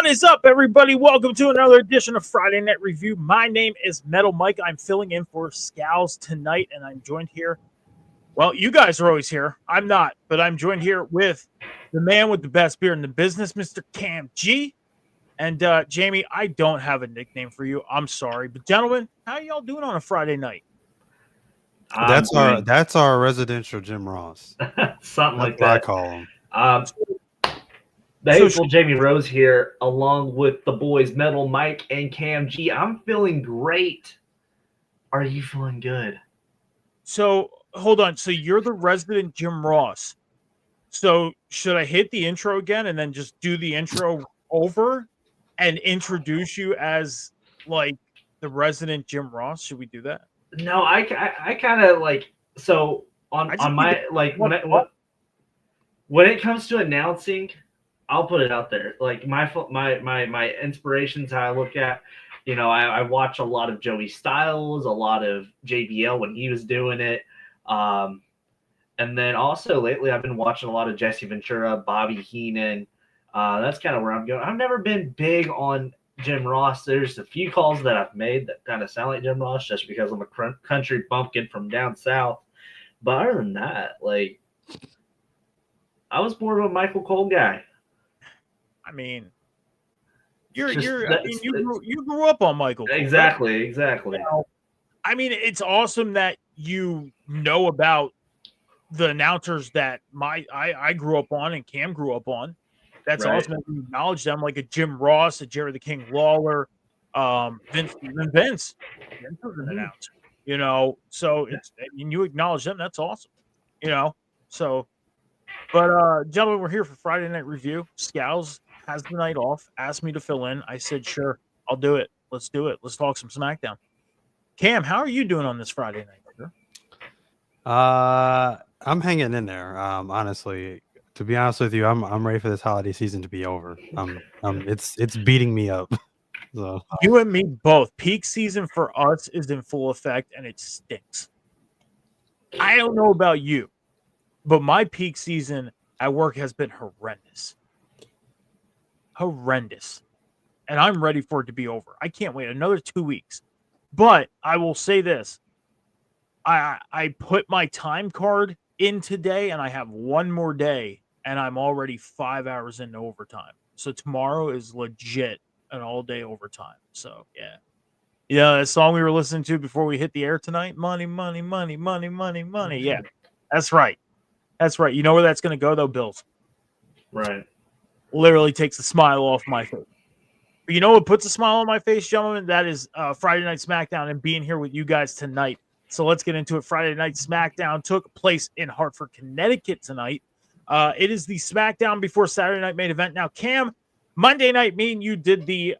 What is up, everybody? Welcome to another edition of Friday Night Review. My name is Metal Mike. I'm filling in for Scals tonight, and I'm joined here. Well, you guys are always here. I'm not, but I'm joined here with the man with the best beer in the business, Mr. Cam G. And Jamie, I don't have a nickname for you. I'm sorry, but gentlemen, how y'all doing on a Friday night? That's our residential Jim Ross. Something like that. that. I call him. The hateful Jamie Rose here, along with the boys Metal Mike and Cam G. I'm feeling great. Are you feeling good? So hold on. So you're the resident Jim Ross. So should I hit the intro again and then just do the intro over and introduce you as like the resident Jim Ross? Should we do that? No, I kind of like, so on my like when it comes to announcing, I'll put it out there. Like my inspirations, how I look at, I watch a lot of Joey Styles, a lot of JBL when he was doing it. And then also lately I've been watching a lot of Jesse Ventura, Bobby Heenan. That's kind of where I'm going. I've never been big on Jim Ross. There's a few calls that I've made that kind of sound like Jim Ross just because I'm a country bumpkin from down south. But other than that, like, I was more of a Michael Cole guy. I mean, you grew up on Michael Cole. Exactly. I mean, it's awesome that you know about the announcers that I grew up on and Cam grew up on. That's right. Awesome that you acknowledge them, like a Jim Ross, a Jerry the King Lawler, Vince was an announcer. So you acknowledge them. That's awesome. So. But, gentlemen, we're here for Friday Night Review. Scals has the night off, asked me to fill in. I said, sure, I'll do it. Let's do it. Let's talk some Smackdown. Cam, how are you doing on this Friday night? I'm hanging in there. Honestly, to be honest with you, I'm ready for this holiday season to be over. It's beating me up. So you and me both. Peak season for us is in full effect, and it stinks. I don't know about you, but my peak season at work has been horrendous. And I'm ready for it to be over. I can't wait another 2 weeks. But I will say this. I put my time card in today, and I have one more day, and I'm already 5 hours into overtime. So tomorrow is legit an all-day overtime. So, yeah. That song we were listening to before we hit the air tonight? Money, money, money, money, money, money. Yeah, that's right. That's right. You know where that's going to go, though, Bills? Right. Literally takes the smile off my face. But you know what puts a smile on my face, gentlemen? That is Friday Night Smackdown and being here with you guys tonight. So let's get into it. Friday Night Smackdown took place in Hartford, Connecticut tonight. It is the Smackdown before Saturday Night Main Event. Now, Cam, Monday night, me and you did the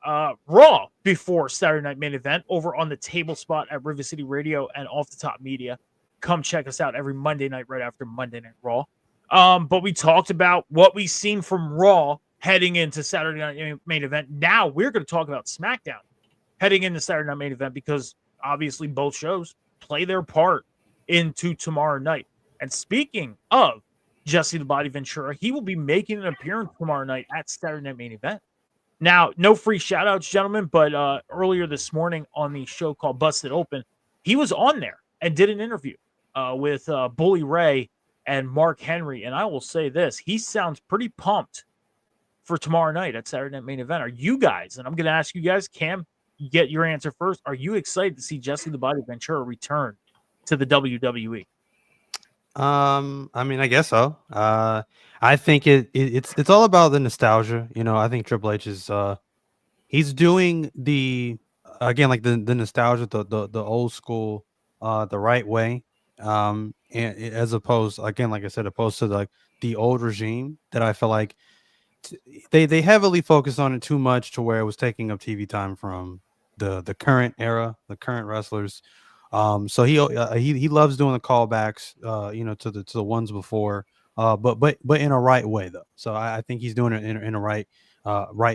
Raw before Saturday Night Main Event over on the table spot at River City Radio and Off the Top Media. Come check us out every Monday night right after Monday Night Raw. But we talked about what we've seen from Raw heading into Saturday Night Main Event. Now we're going to talk about SmackDown heading into Saturday Night Main Event because obviously both shows play their part into tomorrow night. And speaking of Jesse the Body Ventura, he will be making an appearance tomorrow night at Saturday Night Main Event. Now, no free shout-outs, gentlemen, but earlier this morning on the show called Busted Open, he was on there and did an interview with Bully Ray and Mark Henry. And I will say this, he sounds pretty pumped for tomorrow night at Saturday Night Main Event. Are you guys, and I'm going to ask you guys, Cam, get your answer first. Are you excited to see Jesse the Body Ventura return to the WWE? I mean, I guess so. I think it's all about the nostalgia. I think Triple H is he's doing the nostalgia, the old school, the right way. And as opposed, again, like I said, opposed to the old regime that I feel like they heavily focused on it too much to where it was taking up TV time from the current era, the current wrestlers. So he loves doing the callbacks, to the ones before, but in a right way though. So I think he's doing it in a right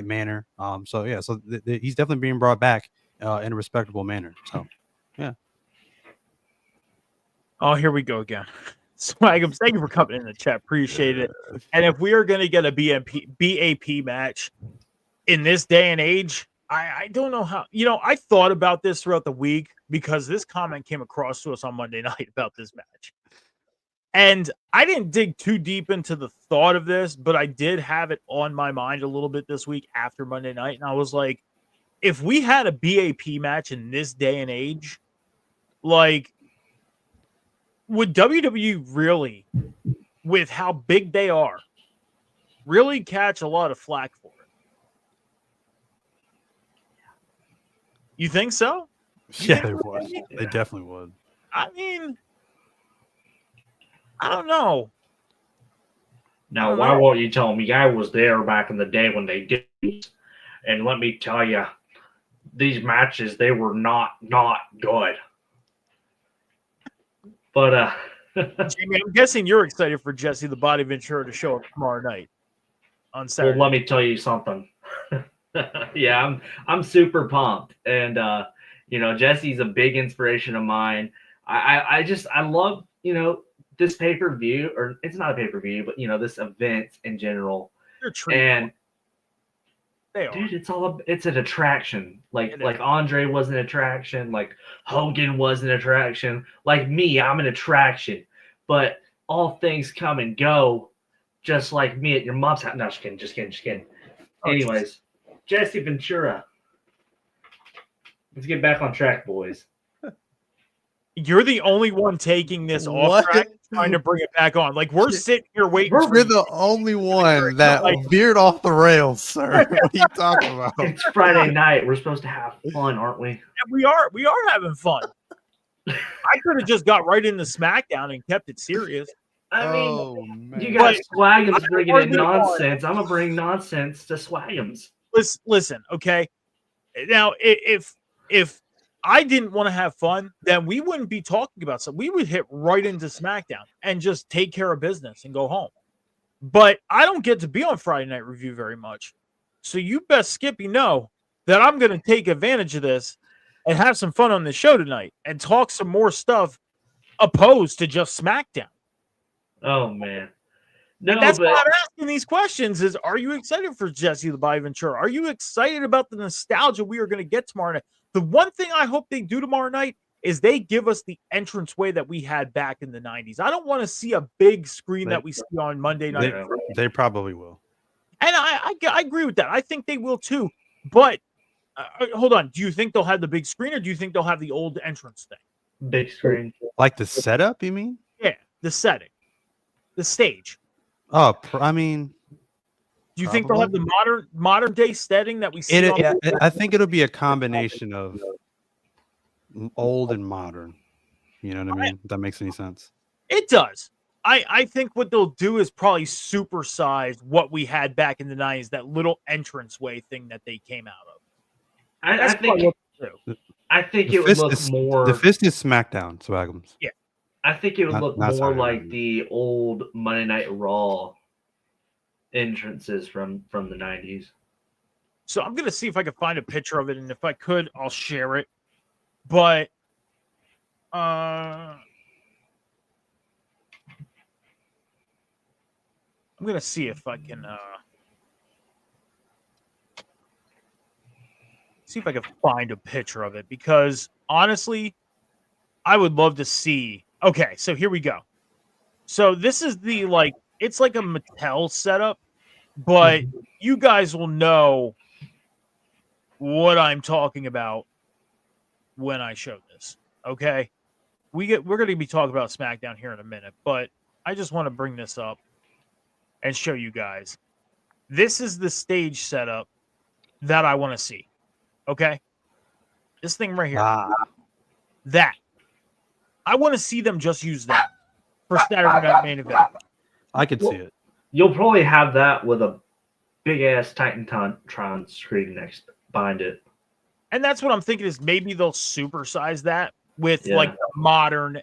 manner. So he's definitely being brought back in a respectable manner. So yeah. Oh, here we go again. Swagum, thank you for coming in the chat. Appreciate it. And if we are going to get a BAP match, in this day and age, I don't know how, I thought about this throughout the week because this comment came across to us on Monday night about this match. And I didn't dig too deep into the thought of this, but I did have it on my mind a little bit this week after Monday night. And I was like, if we had a BAP match in this day and age, like, would WWE really, with how big they are, really catch a lot of flack for it? You think so? Yeah, they would. They definitely would. I mean, I don't know. Now, why won't you tell me? I was there back in the day when they did these, and let me tell you, these matches, they were not good. But Jamie, I'm guessing you're excited for Jesse the Body Ventura to show up tomorrow night on Saturday. Well, let me tell you something. Yeah, I'm super pumped, and Jesse's a big inspiration of mine. I love this pay-per-view, or it's not a pay-per-view, but this event in general. And they are. Dude, it's an attraction. Like Andre was an attraction, like Hogan was an attraction, like me, I'm an attraction. But all things come and go, just like me at your mom's house. No, just kidding. Anyways, Jesse Ventura. Let's get back on track, boys. You're the only one taking this off track, trying to bring it back on. Like, we're sitting here waiting. We're the only one that veered off the rails, sir. What are you talking about? It's Friday night. We're supposed to have fun, aren't we? And we are having fun. I could have just got right into SmackDown and kept it serious. I mean, you got Swagums bringing in nonsense. I'm going to bring nonsense to Swagums. Listen, okay? Now, if I didn't want to have fun, then we wouldn't be talking about something. We would hit right into SmackDown and just take care of business and go home. But I don't get to be on Friday Night Review very much. So you best, Skippy, know that I'm going to take advantage of this and have some fun on the show tonight and talk some more stuff opposed to just SmackDown. Oh, man. No, and that's why I'm asking these questions is, are you excited for Jesse the Body Ventura? Are you excited about the nostalgia we are going to get tomorrow night? The one thing I hope they do tomorrow night is they give us the entranceway that we had back in the 90s. I don't want to see a big screen that we see on Monday night. They probably will. And I agree with that. I think they will too. But hold on. Do you think they'll have the big screen or do you think they'll have the old entrance thing? Big screen. Like the setup, you mean? Yeah, the setting. The stage. Oh, I mean... Do you think they'll have the modern day setting that we see? I think it'll be a combination of old and modern. You know what I mean? If that makes any sense. It does. I think what they'll do is probably supersize what we had back in the 90s, that little entranceway thing that they came out of. I think it would look more. The fist is SmackDown, Swagums. Yeah. I think it would look more like the old Monday Night Raw entrances from the 90s. So I'm gonna see if I can find a picture of it, and if I could, I'll share it. But I'm gonna see if I can find a picture of it, because honestly, I would love to see. Okay, so here we go. So this is the it's like a Mattel setup, but you guys will know what I'm talking about when I show this. Okay, we're going to be talking about SmackDown here in a minute, but I just want to bring this up and show you guys. This is the stage setup that I want to see. Okay, this thing right here. That I want to see them just use that for Saturday Night Main Event. I could see it. You'll probably have that with a big ass Titantron screen next behind it. And that's what I'm thinking is maybe they'll supersize that with like the modern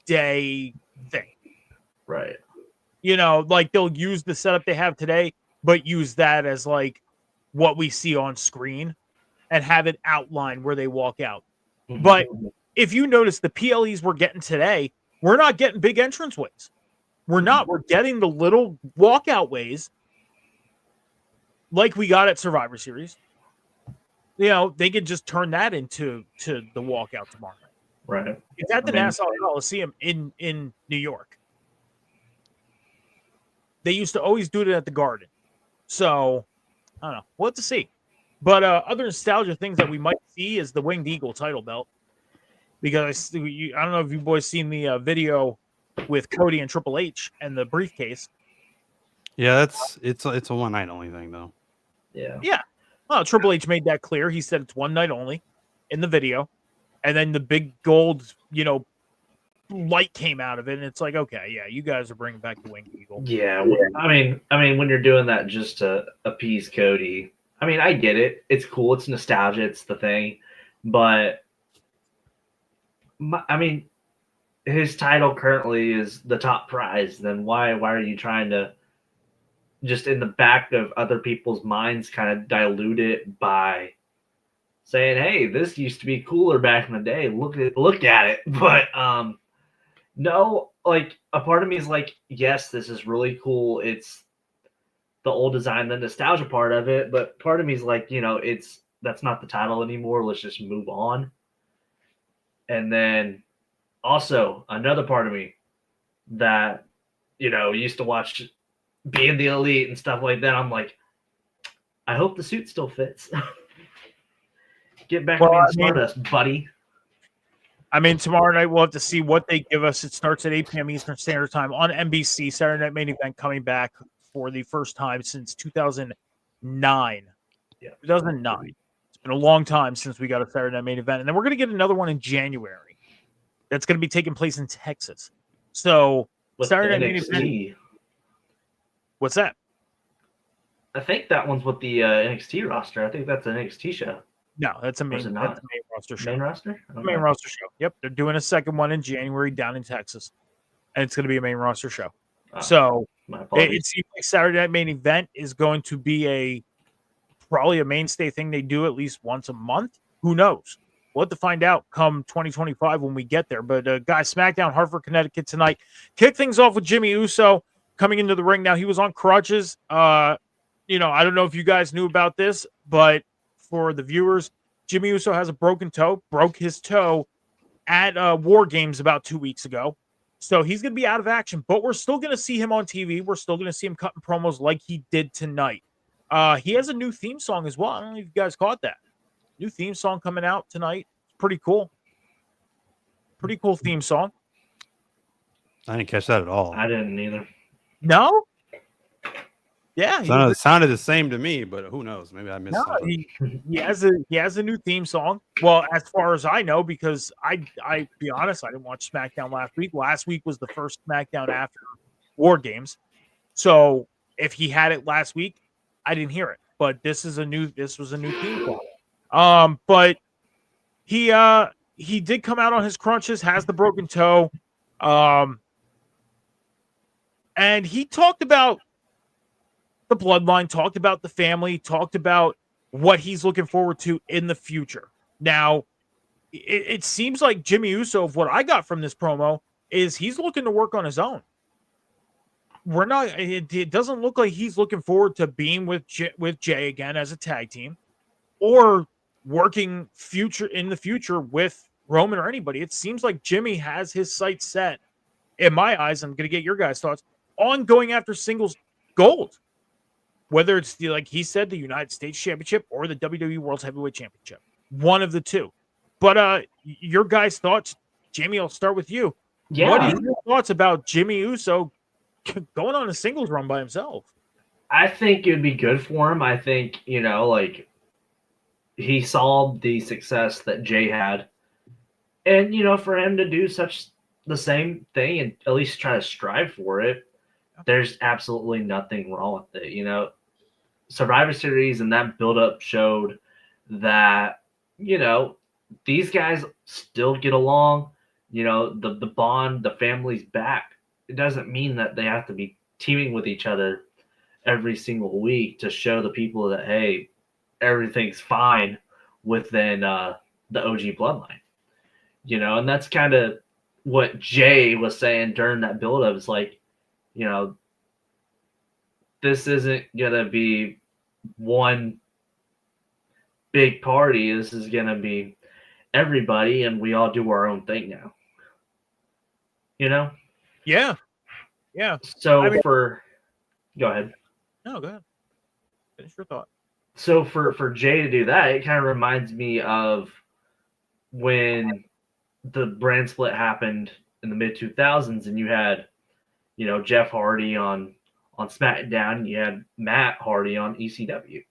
day thing. Right. Like they'll use the setup they have today, but use that as like what we see on screen and have it outline where they walk out. Mm-hmm. But if you notice the PLEs we're getting today, we're not getting big entranceways. We're not. We're getting the little walkout ways like we got at Survivor Series. They could just turn that into the walkout tomorrow night. Right. It's at the Nassau Coliseum in New York. They used to always do it at the Garden. So, I don't know. We'll have to see. But other nostalgia things that we might see is the Winged Eagle title belt. Because I don't know if you boys seen the video with Cody and Triple H and the briefcase. Yeah, it's a one night only thing though. Yeah. Yeah. Well, Triple H made that clear. He said it's one night only in the video. And then the big gold, light came out of it, and it's like, okay, yeah, you guys are bringing back the Winged Eagle. Yeah, I mean, when you're doing that just to appease Cody, I mean, I get it. It's cool. It's nostalgia. It's the thing, but his title currently is the top prize. Then why are you trying to just in the back of other people's minds kind of dilute it by saying, "Hey, this used to be cooler back in the day. Look at it." But no, like a part of me is like, yes, this is really cool. It's the old design, the nostalgia part of it. But part of me is like, that's not the title anymore. Let's just move on. And then also another part of me that, used to watch Being the Elite and stuff like that. I'm like, I hope the suit still fits. Get back to being Stardust, buddy. I mean, tomorrow night we'll have to see what they give us. It starts at 8 p.m. Eastern Standard Time on NBC. Saturday Night Main Event coming back for the first time since 2009. Yeah, 2009. It's been a long time since we got a Saturday Night Main Event. And then we're going to get another one in January. That's going to be taking place in Texas. So, with Saturday Night Main Event. What's that? I think that one's with the NXT roster. I think that's an NXT show. No, that's a main roster show. Main roster? Okay. Main roster show. Yep. They're doing a second one in January down in Texas. And it's going to be a main roster show. So it seems like Saturday Night Main Event is going to be probably a mainstay thing they do at least once a month. Who knows? We'll have to find out come 2025 when we get there. But guys, SmackDown, Hartford, Connecticut tonight. Kick things off with Jimmy Uso coming into the ring. Now, he was on crutches. I don't know if you guys knew about this, but for the viewers, Jimmy Uso has a broken toe, broke his toe at War Games about 2 weeks ago. So he's going to be out of action, but we're still going to see him on TV. We're still going to see him cutting promos like he did tonight. He has a new theme song as well. I don't know if you guys caught that. New theme song coming out tonight. It's pretty cool. Pretty cool theme song. I didn't catch that at all. I didn't either. No? Yeah, it sounded the same to me, but who knows? Maybe I missed something. He has a new theme song. Well, as far as I know, because I be honest, I didn't watch SmackDown last week. Last week was the first SmackDown after War Games. So if he had it last week, I didn't hear it. But this was a new theme song. But he did come out on his crunches, has the broken toe. And he talked about the bloodline, talked about the family, talked about what he's looking forward to in the future. Now, it seems like Jimmy Uso, what I got from this promo, is he's looking to work on his own. It doesn't look like he's looking forward to being with Jay again as a tag team or working in the future with Roman or anybody. It seems like Jimmy has his sights set, in my eyes, I'm going to get your guys' thoughts, on going after singles gold. Whether it's like he said, the United States Championship or the WWE World Heavyweight Championship. One of the two. But your guys' thoughts, Jamie, I'll start with you. Yeah. What are your thoughts about Jimmy Uso going on a singles run by himself? I think it would be good for him. I think, he saw the success that Jay had. And, for him to do the same thing and at least try to strive for it, there's absolutely nothing wrong with it. Survivor Series and that build-up showed that, these guys still get along. The bond, the family's back. It doesn't mean that they have to be teaming with each other every single week to show the people that, hey, everything's fine within the OG bloodline. And that's kind of what Jay was saying during that build-up. It's like, this isn't going to be one big party. This is going to be everybody, and we all do our own thing now. You know? Yeah. Yeah. So go ahead. No, go ahead. Finish your thought. So for Jay to do that, it kind of reminds me of when the brand split happened in the mid 2000s, and you had, Jeff Hardy on SmackDown, and you had Matt Hardy on ECW,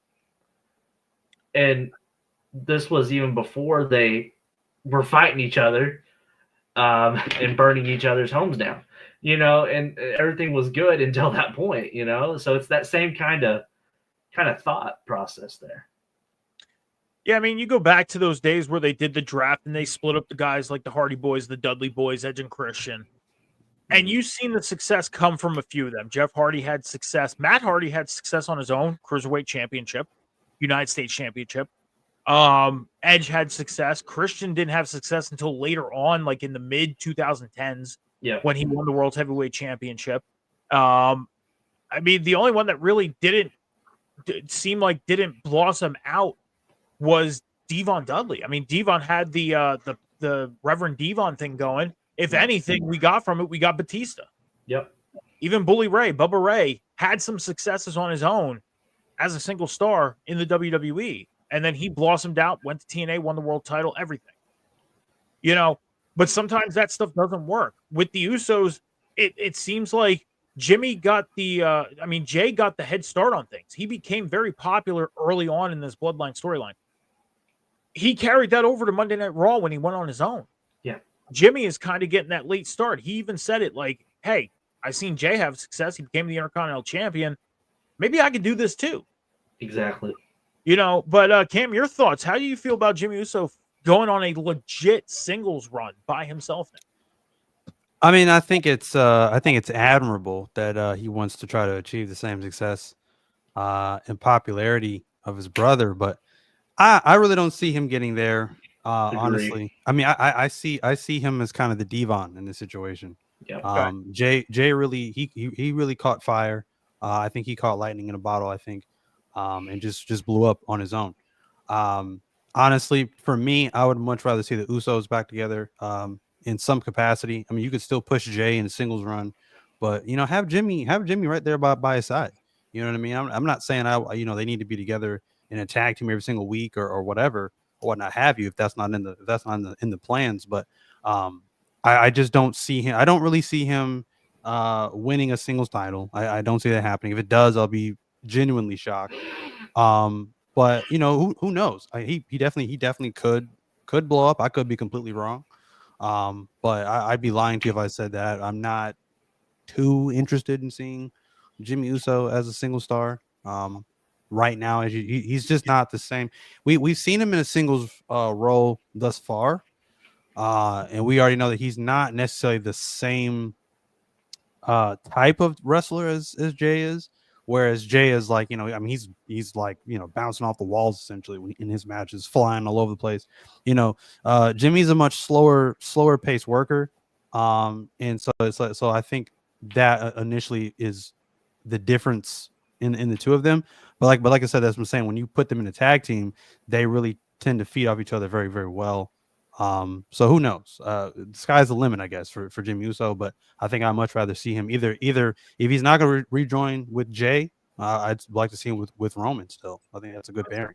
and this was even before they were fighting each other, and burning each other's homes down, and everything was good until that point, So it's that same kind of thought process there. Yeah, I mean, you go back to those days where they did the draft and they split up the guys like the Hardy Boys, the Dudley Boys, Edge and Christian. And you've seen the success come from a few of them. Jeff Hardy had success. Matt Hardy had success on his own, Cruiserweight Championship, United States Championship. Edge had success. Christian didn't have success until later on, like in the mid 2010s, when he won the World Heavyweight Championship. I mean, the only one that really didn't blossom out was Devon Dudley. I mean, Devon had the Reverend Devon thing going. If anything, we got Batista. Yep. Even Bubba Ray had some successes on his own as a single star in the WWE. And then he blossomed out, went to TNA, won the world title, everything. But sometimes that stuff doesn't work. With the Usos, it seems like Jay got the head start on things. He became very popular early on in this Bloodline storyline. He carried that over to Monday Night Raw when he went on his own. Yeah. Jimmy is kind of getting that late start. He even said it like, hey, I seen Jay have success. He became the Intercontinental Champion. Maybe I could do this too. Exactly. But Cam, your thoughts. How do you feel about Jimmy Uso going on a legit singles run by himself now? I mean, I think it's admirable that he wants to try to achieve the same success and popularity of his brother, but I really don't see him getting there. Honestly, I mean, I see him as kind of the Devon in this situation. Yeah. Jay really he really caught fire. I think he caught lightning in a bottle. I think, and just blew up on his own. Honestly, for me, I would much rather see the Usos back together in some capacity. I mean, you could still push Jay in a singles run, but have Jimmy right there by his side. You know what I mean? I'm not saying they need to be together in a tag team every single week or whatever or whatnot have you if that's not in the plans. But I just don't see him. I don't really see him winning a singles title. I don't see that happening. If it does, I'll be genuinely shocked. But who knows? He definitely could blow up. I could be completely wrong. But I'd be lying to you if I said that. I'm not too interested in seeing Jimmy Uso as a single star. Right now, he's just not the same. We've seen him in a singles role thus far, and we already know that he's not necessarily the same type of wrestler as Jay is. Whereas Jay is like, he's like, bouncing off the walls essentially in his matches, flying all over the place. Jimmy's a much slower paced worker, and so I think that initially is the difference in the two of them. But like I said, as I'm saying, when you put them in a tag team, they really tend to feed off each other very, very well. So who knows? The sky's the limit, I guess, for Jimmy Uso. But I think I'd much rather see him either if he's not going to rejoin with Jay, I'd like to see him with Roman still. I think that's a good pairing.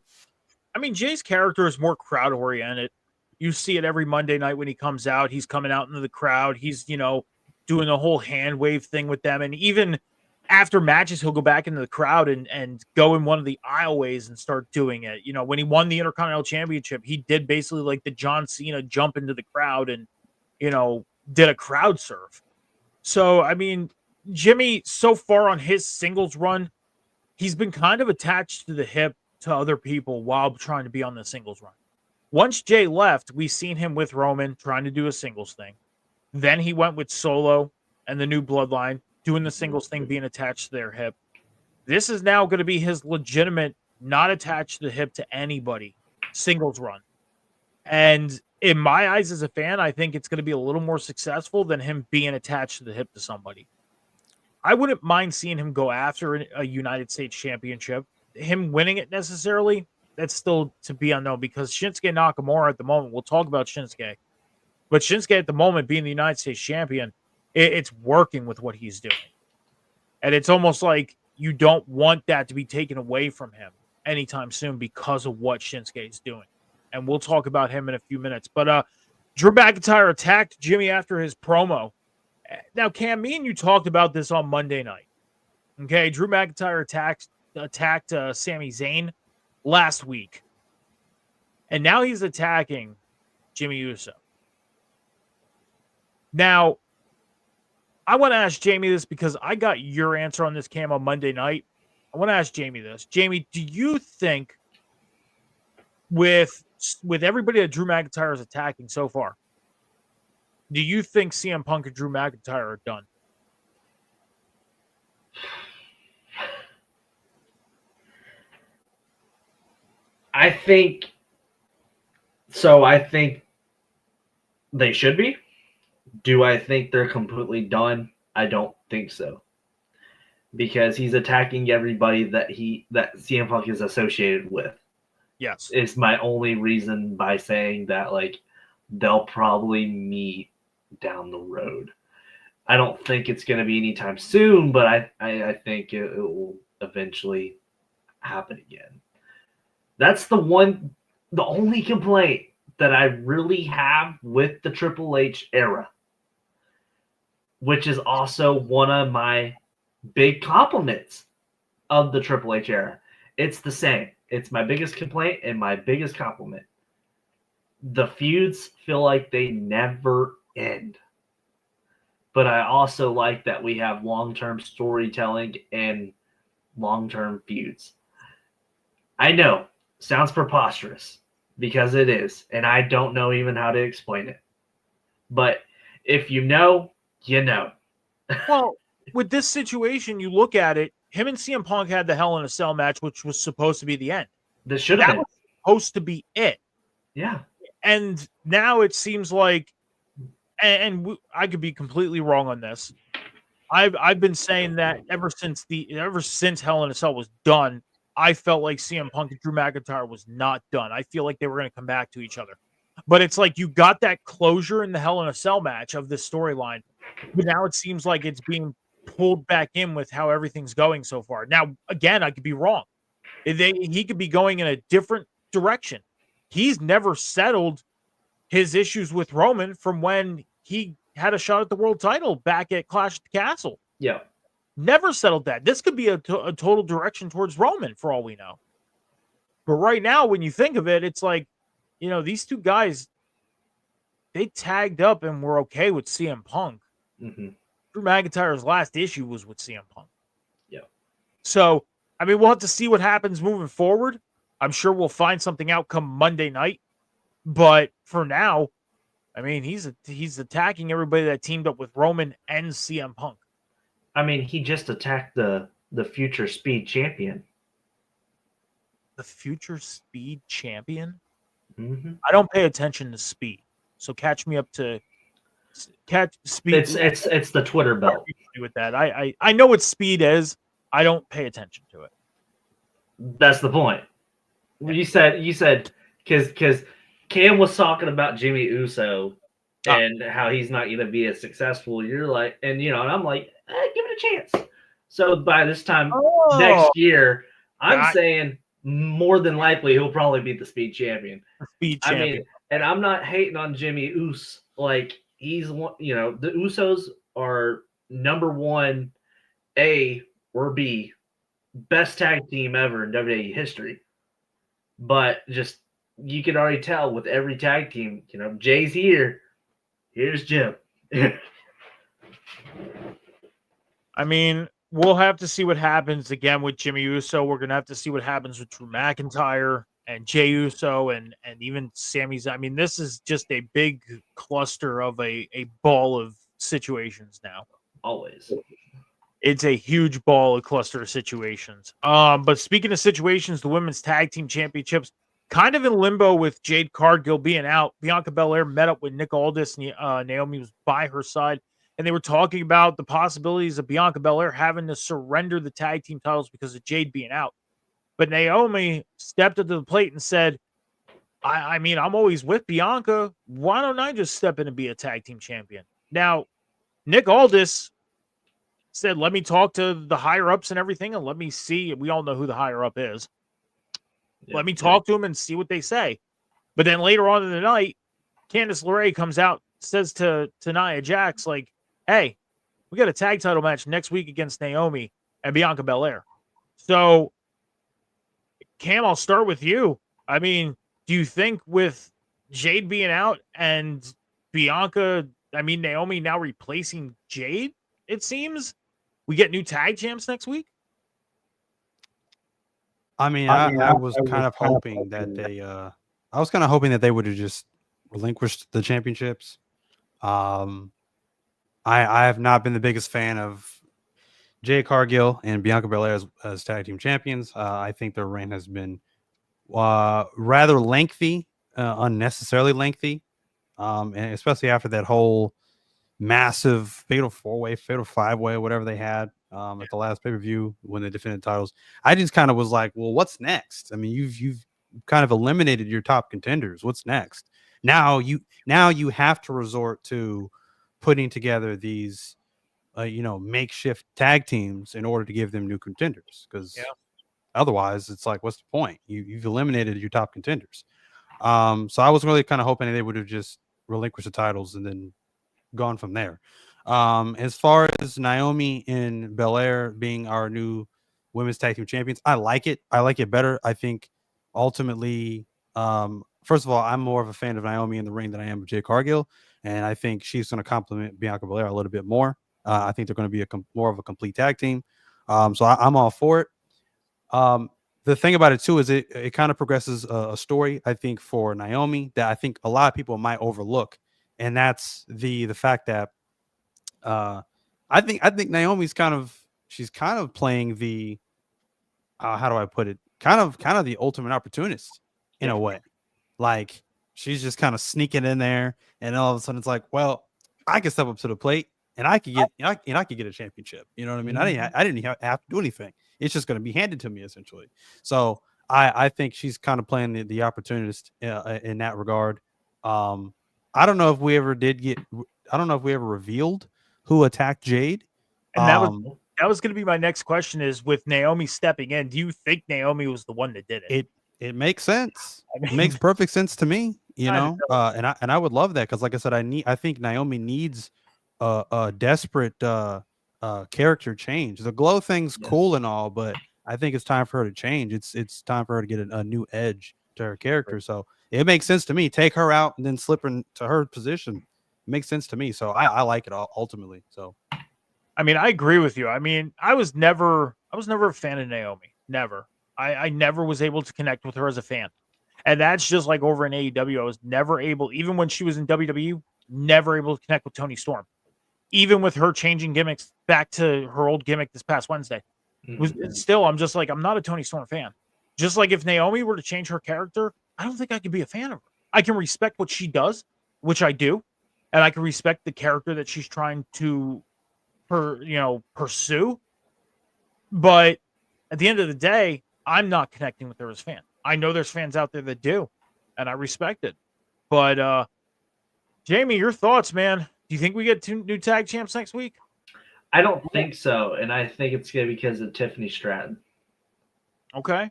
I mean, Jay's character is more crowd oriented. You see it every Monday night when he comes out. He's coming out into the crowd. He's doing the whole hand wave thing with them, and even after matches, he'll go back into the crowd and go in one of the aisleways and start doing it. When he won the Intercontinental Championship, he did basically like the John Cena jump into the crowd and, did a crowd surf. So, I mean, Jimmy, so far on his singles run, he's been kind of attached to the hip to other people while trying to be on the singles run. Once Jay left, we've seen him with Roman trying to do a singles thing. Then he went with Solo and the New Bloodline, doing the singles thing, being attached to their hip. This is now going to be his legitimate, not attached to the hip to anybody, singles run. And in my eyes as a fan, I think it's going to be a little more successful than him being attached to the hip to somebody. I wouldn't mind seeing him go after a United States Championship. him winning it necessarily. That's still to be unknown because Shinsuke Nakamura at the moment, we'll talk about Shinsuke, but Shinsuke at the moment being the United States champion, it's working with what he's doing. And it's almost like you don't want that to be taken away from him anytime soon because of what Shinsuke is doing. And we'll talk about him in a few minutes. But Drew McIntyre attacked Jimmy after his promo. Now, Cam, me and you talked about this on Monday night. Okay, Drew McIntyre attacked Sami Zayn last week. And now he's attacking Jimmy Uso. Now, I want to ask Jamie this because I got your answer on this, Cam, on Monday night. I want to ask Jamie this. Jamie, do you think with everybody that Drew McIntyre is attacking so far, do you think CM Punk and Drew McIntyre are done? I think so. I think they should be. Do I think they're completely done? I don't think so. Because he's attacking everybody that CM Punk is associated with. Yes. Is my only reason by saying that, like, they'll probably meet down the road. I don't think it's going to be anytime soon, but I think it will eventually happen again. That's the only complaint that I really have with the Triple H era, which is also one of my big compliments of the Triple H era. It's the same. It's my biggest complaint and my biggest compliment. The feuds feel like they never end. But I also like that we have long-term storytelling and long-term feuds. I know, sounds preposterous because it is, and I don't know even how to explain it. But if you know, you know. Well, with this situation, you look at it, him and CM Punk had the Hell in a Cell match, which was supposed to be the end. This should have been. Was supposed to be it. Yeah. And now it seems like, I could be completely wrong on this. I've been saying that ever since Hell in a Cell was done, I felt like CM Punk and Drew McIntyre was not done. I feel like they were going to come back to each other. But it's like you got that closure in the Hell in a Cell match of this storyline. But now it seems like it's being pulled back in with how everything's going so far. Now, again, I could be wrong. He could be going in a different direction. He's never settled his issues with Roman from when he had a shot at the world title back at Clash at the Castle. Yeah. Never settled that. This could be a total direction towards Roman for all we know. But right now, when you think of it, it's like, these two guys, they tagged up and were okay with CM Punk. Mm-hmm. Drew McIntyre's last issue was with CM Punk. Yeah. So, we'll have to see what happens moving forward. I'm sure we'll find something out come Monday night. But for now, he's attacking everybody that teamed up with Roman and CM Punk. He just attacked the future Speed champion. The future Speed champion? Mm-hmm. I don't pay attention to Speed. So catch me up to catch Speed. It's the Twitter belt. With that, I know what Speed is. I don't pay attention to it. That's the point. You said because Cam was talking about Jimmy Uso and how he's not going to be as successful. You're like, and I'm like, give it a chance. So by this time next year, I'm saying more than likely he'll probably be the Speed champion. Speed champion. And I'm not hating on Jimmy Uso. Like, he's one, the Usos are number one, A or B, best tag team ever in WWE history. But just, you can already tell with every tag team, Jay's here. Here's Jim. We'll have to see what happens again with Jimmy Uso. We're going to have to see what happens with Drew McIntyre and Jay Uso and even Sammy's. This is just a big cluster of a ball of situations now. Always. It's a huge ball of cluster of situations. But speaking of situations, the women's tag team championships kind of in limbo with Jade Cargill being out. Bianca Belair met up with Nick Aldis. Naomi was by her side. And they were talking about the possibilities of Bianca Belair having to surrender the tag team titles because of Jade being out. But Naomi stepped up to the plate and said, I mean, I'm always with Bianca. Why don't I just step in and be a tag team champion? Now, Nick Aldis said, let me talk to the higher ups and everything, and let me see. We all know who the higher up is. Let me talk to them and see what they say. But then later on in the night, Candice LeRae comes out, says to Nia Jax, like, hey, we got a tag title match next week against Naomi and Bianca Belair. So, Cam, I'll start with you. I mean, do you think with Jade being out and Naomi now replacing Jade, it seems, we get new tag champs next week? I mean, I was kind of hoping that I was kind of hoping that they would have just relinquished the championships. I have not been the biggest fan of Jade Cargill and Bianca Belair as tag team champions. I think their reign has been rather lengthy, unnecessarily lengthy, and especially after that whole massive fatal 4-way, fatal 5-way, whatever they had at the last pay-per-view when they defended titles. I just kind of was like, well, what's next? I mean, you've kind of eliminated your top contenders. What's next? Now you have to resort to putting together these makeshift tag teams in order to give them new contenders, because otherwise it's like, what's the point? You've eliminated your top contenders. So I was really kind of hoping they would have just relinquished the titles and then gone from there. As far as Naomi and Belair being our new women's tag team champions, I like it. I like it better. I think ultimately, first of all, I'm more of a fan of Naomi in the ring than I am of Jade Cargill, and I think she's going to complement Bianca Belair a little bit more. I think they're going to be more of a complete tag team. So I'm all for it. The thing about it too is it kind of progresses a story, I think, for Naomi that I think a lot of people might overlook, and that's the fact that I think Naomi's kind of playing the how do I put it, kind of the ultimate opportunist in a way. Like, she's just kind of sneaking in there, and all of a sudden it's like, well, I can step up to the plate and I could get I could get a championship. You know what I mean? Mm-hmm. I didn't have to do anything. It's just going to be handed to me essentially. So I think she's kind of playing the opportunist in that regard. I don't know if we ever revealed who attacked Jade. And that was going to be my next question, is with Naomi stepping in, do you think Naomi was the one that did it? It makes sense. It makes perfect sense to me, you know. And I would love that, because like I said, I think Naomi needs a desperate character change. The glow thing's cool and all, but I think it's time for her to change. It's time for her to get a new edge to her character. So it makes sense to me. Take her out and then slip her into her position. It makes sense to me. So I like it ultimately. So I mean, I agree with you. I mean, I was never a fan of Naomi. Never. I never was able to connect with her as a fan. And that's just like over in AEW. I was never able, even when she was in WWE, never able to connect with Toni Storm. Even with her changing gimmicks back to her old gimmick this past Wednesday. Still, I'm just like, I'm not a Toni Storm fan. Just like if Naomi were to change her character, I don't think I could be a fan of her. I can respect what she does, which I do. And I can respect the character that she's trying to pursue. But at the end of the day, I'm not connecting with her as a fan. I know there's fans out there that do, and I respect it. But Jamie, your thoughts, man? Do you think we get 2 new tag champs next week? I don't think so, and I think it's going to be because of Tiffany Stratton. Okay.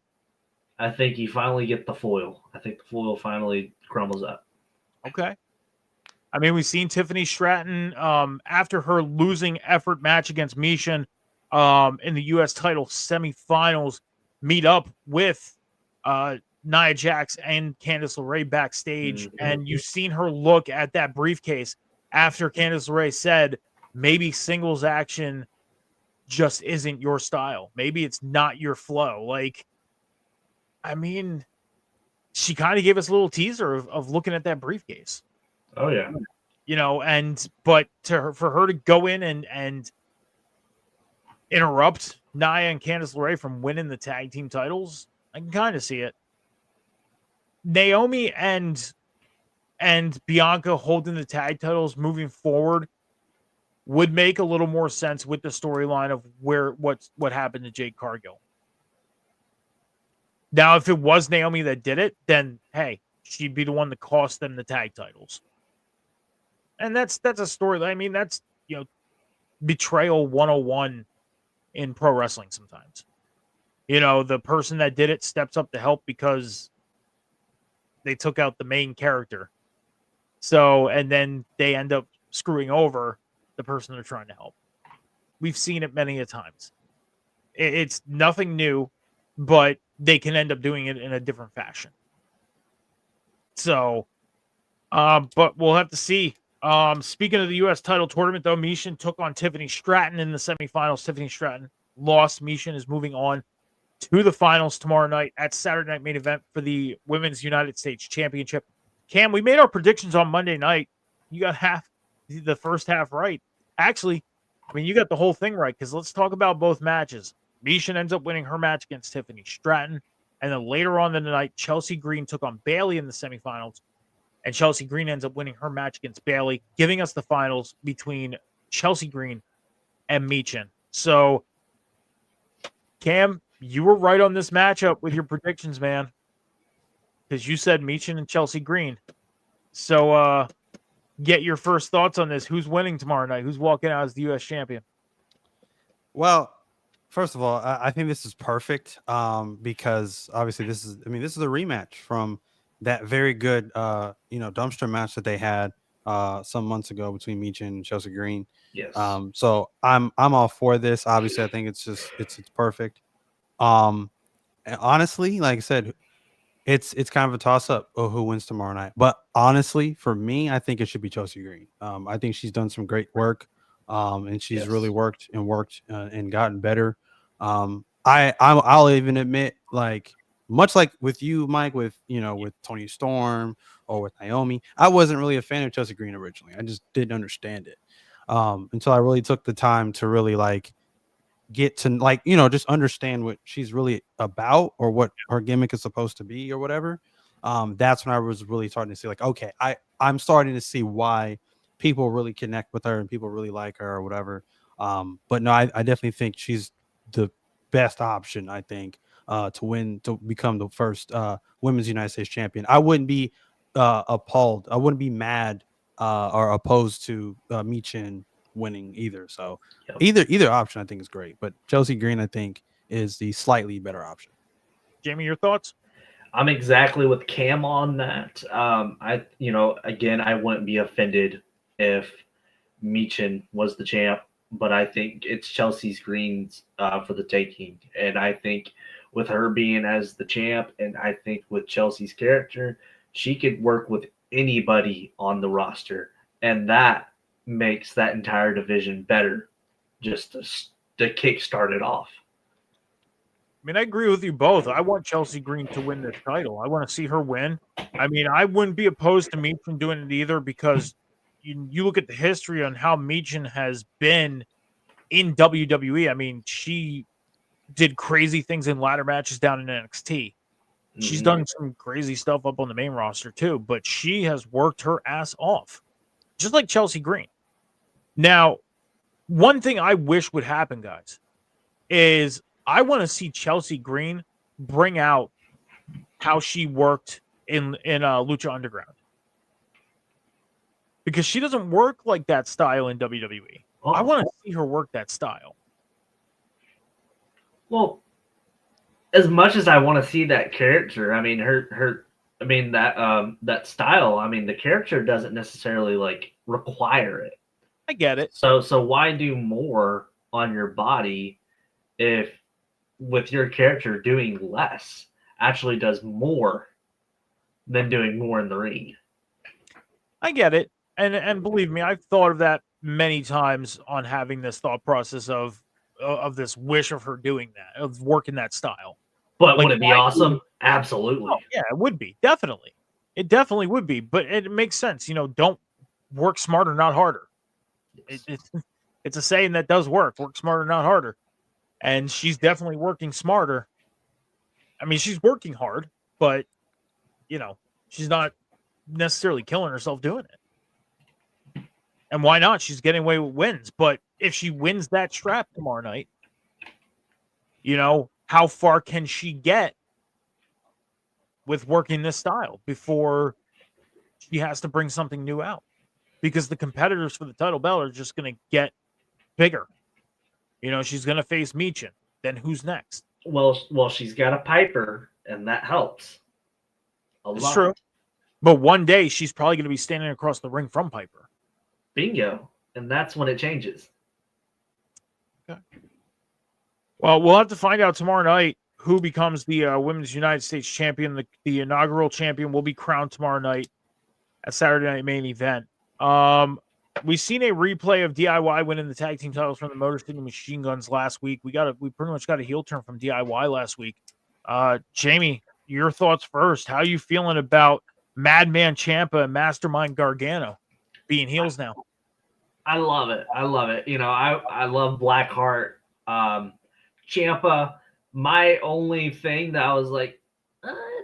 I think you finally get the foil. I think the foil finally crumbles up. Okay. I mean, we've seen Tiffany Stratton after her losing effort match against Mishan in the U.S. title semifinals meet up with Nia Jax and Candice LeRae backstage, and you've seen her look at that briefcase after Candice LeRae said, maybe singles action just isn't your style. Maybe it's not your flow. Like, I mean, she kind of gave us a little teaser of looking at that briefcase. Oh, yeah. But for her to go in and interrupt Nia and Candice LeRae from winning the tag team titles, I can kind of see it. Naomi and Bianca holding the tag titles moving forward would make a little more sense with the storyline of what happened to Jade Cargill. Now, if it was Naomi that did it, then hey, she'd be the one that cost them the tag titles. And that's a story. I mean, that's, betrayal 101 in pro wrestling sometimes. The person that did it steps up to help because they took out the main character. So, and then they end up screwing over the person they're trying to help. We've seen it many a times. It's nothing new, but they can end up doing it in a different fashion. So, but we'll have to see. Speaking of the U.S. title tournament, though, Michin took on Tiffany Stratton in the semifinals. Tiffany Stratton lost. Michin is moving on to the finals tomorrow night at Saturday Night Main Event for the Women's United States Championship. Cam, we made our predictions on Monday night. You got the first half right. Actually, you got the whole thing right, because let's talk about both matches. Michin ends up winning her match against Tiffany Stratton. And then later on in the night, Chelsea Green took on Bayley in the semifinals. And Chelsea Green ends up winning her match against Bayley, giving us the finals between Chelsea Green and Michin. So, Cam, you were right on this matchup with your predictions, man. Because you said Michin and Chelsea Green. So, get your first thoughts on this. Who's winning tomorrow night? Who's walking out as the U.S. champion? Well, first of all, I think this is perfect because obviously this is a rematch from that very good dumpster match that they had some months ago between Michin and Chelsea Green. Yes. So I'm all for this. Obviously, I think it's perfect. And honestly, like I said, it's kind of a toss up of who wins tomorrow night. But honestly, for me, I think it should be Chelsea Green. I think she's done some great work. And she's really worked and gotten better. I'll even admit, like, much like with you, Mike, with Toni Storm or with Naomi, I wasn't really a fan of Chelsea Green originally. I just didn't understand it until I really took the time to really get to just understand what she's really about or what her gimmick is supposed to be or whatever. That's when I was really starting to see okay, I'm starting to see why people really connect with her and people really like her or whatever. But no, I definitely think she's the best option, I think, to become the first women's United States champion. I wouldn't be appalled. I wouldn't be mad or opposed to Michin winning either. So either option I think is great. But Chelsea Green, I think, is the slightly better option. Jamie, your thoughts? I'm exactly with Cam on that. Again, I wouldn't be offended if Michin was the champ, but I think it's Chelsea Green's for the taking. And I think with her being as the champ, and I think with Chelsea's character, she could work with anybody on the roster. And that makes that entire division better just to kickstart it off. I mean, I agree with you both. I want Chelsea Green to win this title. I want to see her win. I mean, I wouldn't be opposed to Michin doing it either, because you look at the history on how Michin has been in WWE. I mean, she did crazy things in ladder matches down in NXT. She's done some crazy stuff up on the main roster too, but she has worked her ass off, just like Chelsea Green. Now, one thing I wish would happen, guys, is I want to see Chelsea Green bring out how she worked in Lucha Underground, because she doesn't work like that style in WWE. Oh. I want to see her work that style. Well, as much as I want to see that character, I mean that style, I mean the character doesn't necessarily require it. I get it. So why do more on your body if with your character doing less actually does more than doing more in the ring? I get it. And believe me, I've thought of that many times on having this thought process of this wish of her doing that, of working that style. But would it be awesome? Absolutely. Oh, yeah, it would be. Definitely. It definitely would be. But it makes sense. Don't work smarter, not harder. It's a saying that does work. Work smarter, not harder. And she's definitely working smarter. I mean, she's working hard, but, she's not necessarily killing herself doing it. And why not? She's getting away with wins. But if she wins that strap tomorrow night, how far can she get with working this style before she has to bring something new out, because the competitors for the title belt are just going to get bigger. She's going to face Michin. Then who's next? Well, she's got a Piper, and that helps a It's lot. true. But one day she's probably going to be standing across the ring from Piper. Bingo. And that's when it changes. Okay. Well, we'll have to find out tomorrow night who becomes the Women's United States champion. The inaugural champion will be crowned tomorrow night at Saturday Night Main Event. We've seen a replay of DIY winning the tag team titles from the Motor City Machine Guns last week. We pretty much got a heel turn from DIY last week. Jamie, your thoughts first. How are you feeling about Madman Ciampa and Mastermind Gargano being heels now? I love it. I love it. I love Blackheart. Ciampa, my only thing that I was like,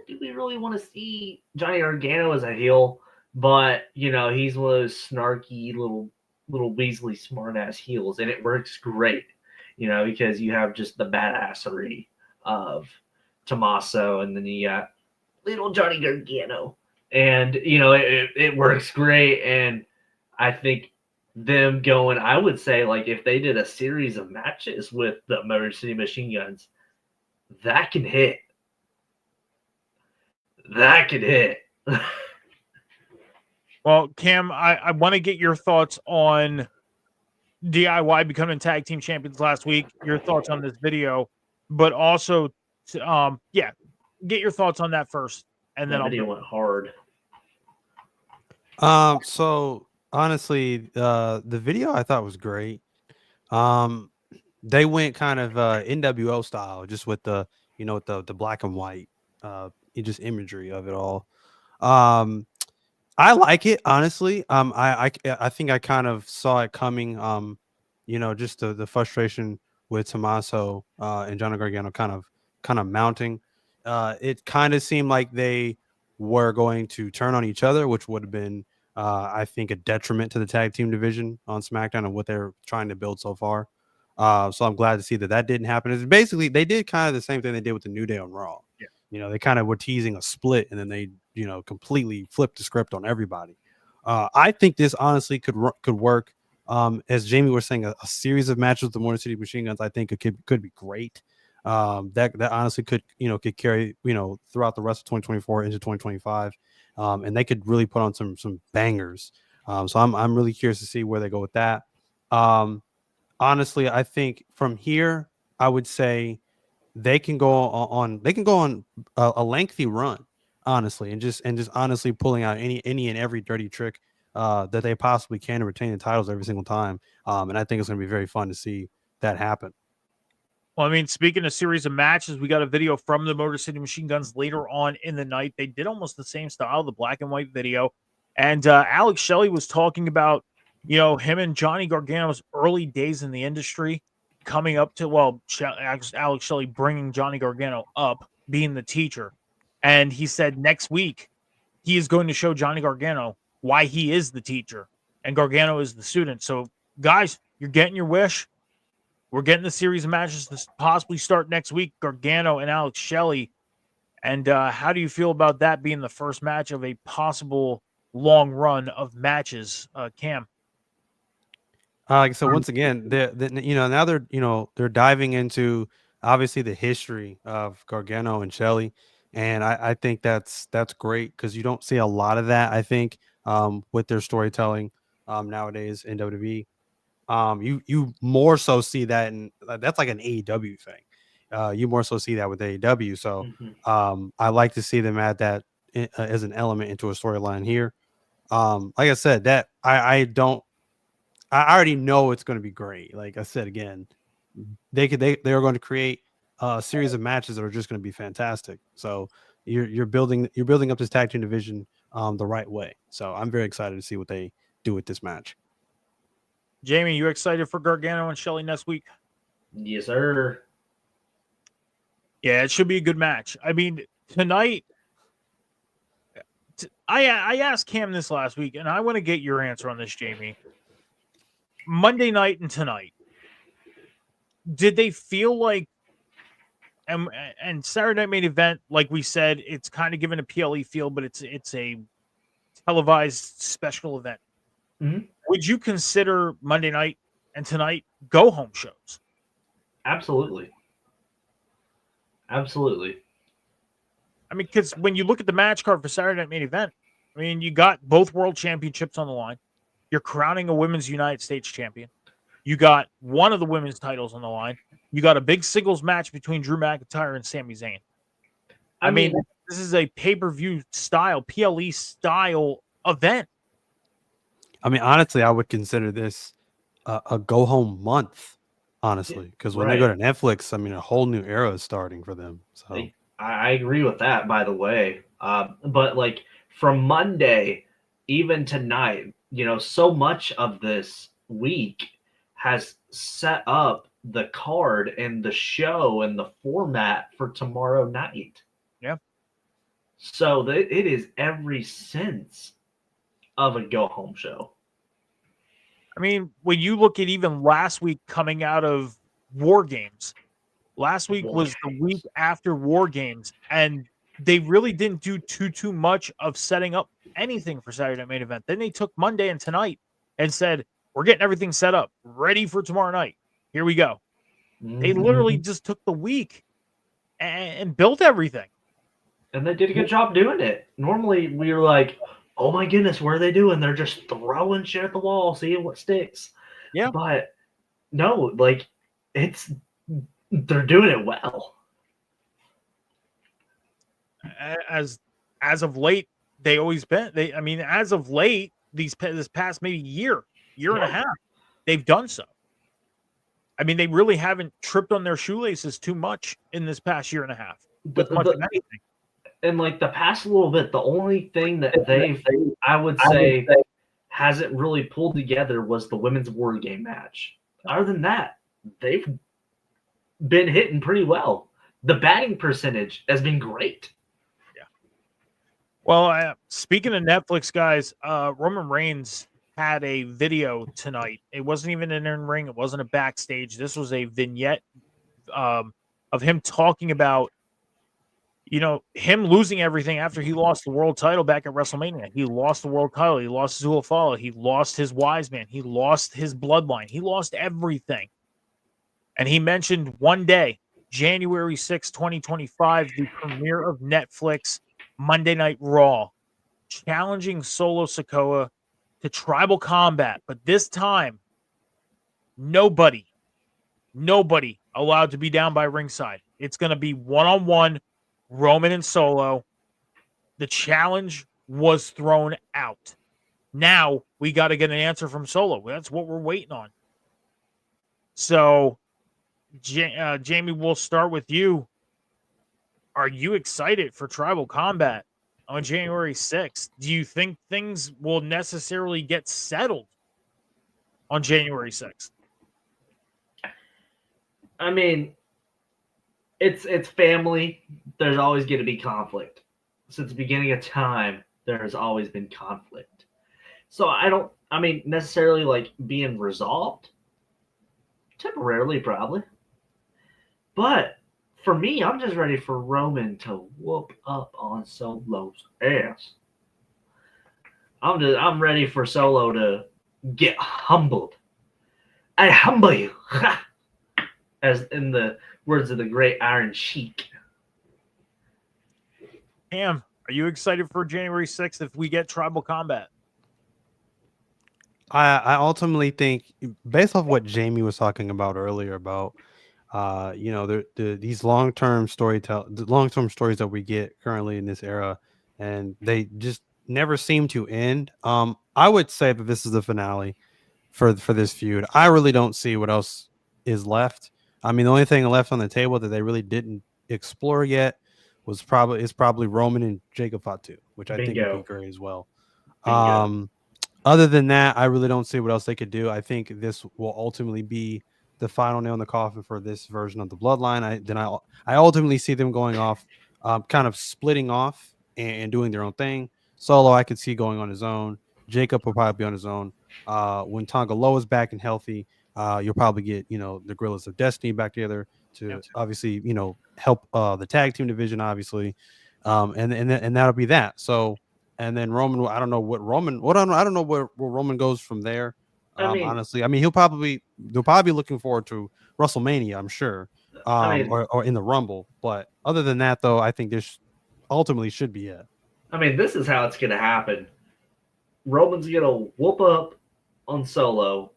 do we really want to see Johnny Gargano as a heel? But, he's one of those snarky little Weasley smart-ass heels, and it works great, because you have just the badassery of Tommaso, and then you got little Johnny Gargano. And, it works great, and I think them going, I would say, like, if they did a series of matches with the Motor City Machine Guns, that can hit. That could hit. Well, Cam, I want to get your thoughts on DIY becoming tag team champions last week, your thoughts on this video, but also, get your thoughts on that first, and then The video went hard. So honestly, the video I thought was great. They went kind of NWO style, just with the the black and white, just imagery of it all. I like it, honestly. I think I kind of saw it coming. Just the frustration with Tommaso and Johnny Gargano kind of mounting. It kind of seemed like they were going to turn on each other, which would have been, I think, a detriment to the tag team division on SmackDown and what they're trying to build so far. So I'm glad to see that didn't happen. It's basically, they did kind of the same thing they did with the New Day on Raw. Yeah. They kind of were teasing a split, and then they completely flipped the script on everybody. I think this honestly could work. As Jamie was saying, a series of matches with the Motor City Machine Guns, I think it could be great. That honestly could carry throughout the rest of 2024 into 2025, and they could really put on some bangers. So I'm really curious to see where they go with that. Honestly, I think from here, I would say they can go on a lengthy run, honestly, and just honestly pulling out any and every dirty trick that they possibly can to retain the titles every single time. And I think it's going to be very fun to see that happen. Well, I mean, speaking of series of matches, we got a video from the Motor City Machine Guns later on in the night. They did almost the same style, the black and white video. And Alex Shelley was talking about, him and Johnny Gargano's early days in the industry coming up to, Alex Shelley bringing Johnny Gargano up, being the teacher. And he said next week he is going to show Johnny Gargano why he is the teacher and Gargano is the student. So, guys, you're getting your wish. We're getting the series of matches to possibly start next week, Gargano and Alex Shelley. And how do you feel about that being the first match of a possible long run of matches, Cam? So once again, now they're diving into obviously the history of Gargano and Shelley, and I think that's great because you don't see a lot of that. I think with their storytelling nowadays in WWE. You more so see that, and that's like an AEW thing. You more so see that with AEW. So I like to see them add that as an element into a storyline here. Like I said, that I already know it's going to be great. Like I said again, they are going to create a series of matches that are just going to be fantastic. So you're building up this tag team division the right way. So I'm very excited to see what they do with this match. Jamie, you excited for Gargano and Shelley next week? Yes, sir. Yeah, it should be a good match. I mean, tonight, I asked Cam this last week, and I want to get your answer on this, Jamie. Monday night and tonight, did they feel like, and Saturday Night Main Event, like we said, it's kind of given a PLE feel, but it's a televised special event. Mhm. Would you consider Monday night and tonight go home shows? Absolutely. Absolutely. I mean, because when you look at the match card for Saturday Night Main Event, I mean, you got both world championships on the line. You're crowning a women's United States champion. You got one of the women's titles on the line. You got a big singles match between Drew McIntyre and Sami Zayn. I mean, this is a pay-per-view style, PLE style event. I mean, honestly, I would consider this a go home month, honestly, because when they go to Netflix, I mean, a whole new era is starting for them. So I agree with that, by the way. But like from Monday even tonight, you know, so much of this week has set up the card and the show and the format for tomorrow night. Yeah. So it is every sense of a go home show. I mean, when you look at even last week coming out of War Games, last week was the week after War Games, and they really didn't do too much of setting up anything for Saturday Night Main Event. Then they took Monday and tonight and said, we're getting everything set up, ready for tomorrow night. Here we go. They literally just took the week and built everything. And they did a good job doing it. Normally, we're like, oh my goodness, what are they doing? They're just throwing shit at the wall, seeing what sticks. Yeah. But no, like, they're doing it well. As of late, they always been. I mean, as of late, this past maybe year and a half, they've done so. I mean, they really haven't tripped on their shoelaces too much in this past year and a half. With much of anything. And like the past little bit, the only thing that I would say hasn't really pulled together was the women's war game match. Other than that, they've been hitting pretty well. The batting percentage has been great. Yeah. Well, speaking of Netflix, guys, Roman Reigns had a video tonight. It wasn't even an in-ring. It wasn't a backstage. This was a vignette of him talking about, you know, him losing everything after he lost the world title back at WrestleMania. He lost the world title. He lost his Uafala. He lost his wise man. He lost his bloodline. He lost everything. And he mentioned one day, January 6, 2025, the premiere of Netflix, Monday Night Raw, challenging Solo Sikoa to tribal combat. But this time, nobody allowed to be down by ringside. It's going to be one-on-one, Roman and Solo. The challenge was thrown out. Now we got to get an answer from Solo. That's what we're waiting on. So, Jamie, we'll start with you. Are you excited for tribal combat on January 6th? Do you think things will necessarily get settled on January 6th? I mean, it's family. There's always going to be conflict. Since the beginning of time, there has always been conflict. So I mean, necessarily like being resolved. Temporarily, probably. But for me, I'm just ready for Roman to whoop up on Solo's ass. I'm ready for Solo to get humbled. I humble you. As in the words of the great Iron Sheik. Cam, are you excited for January 6th if we get tribal combat? I ultimately think, based off what Jamie was talking about earlier about, you know, these long-term stories that we get currently in this era, and they just never seem to end. I would say that this is the finale for this feud. I really don't see what else is left. I mean, the only thing left on the table that they really didn't explore yet is probably Roman and Jacob Fatu, which I think would be great as well. Other than that, I really don't see what else they could do. I think this will ultimately be the final nail in the coffin for this version of the Bloodline. I ultimately see them going off, kind of splitting off and doing their own thing. Solo, I could see going on his own. Jacob will probably be on his own. When Tonga Loa is back and healthy, you'll probably get, you know, the Gorillas of Destiny back together. to obviously, help the tag team division, obviously. And that'll be that. So, and then Roman, I don't know where Roman goes from there. Honestly, they'll probably be looking forward to WrestleMania, I'm sure, or in the Rumble. But other than that, though, I think this ultimately should be it. This is how it's going to happen. Roman's going to whoop up on Solo,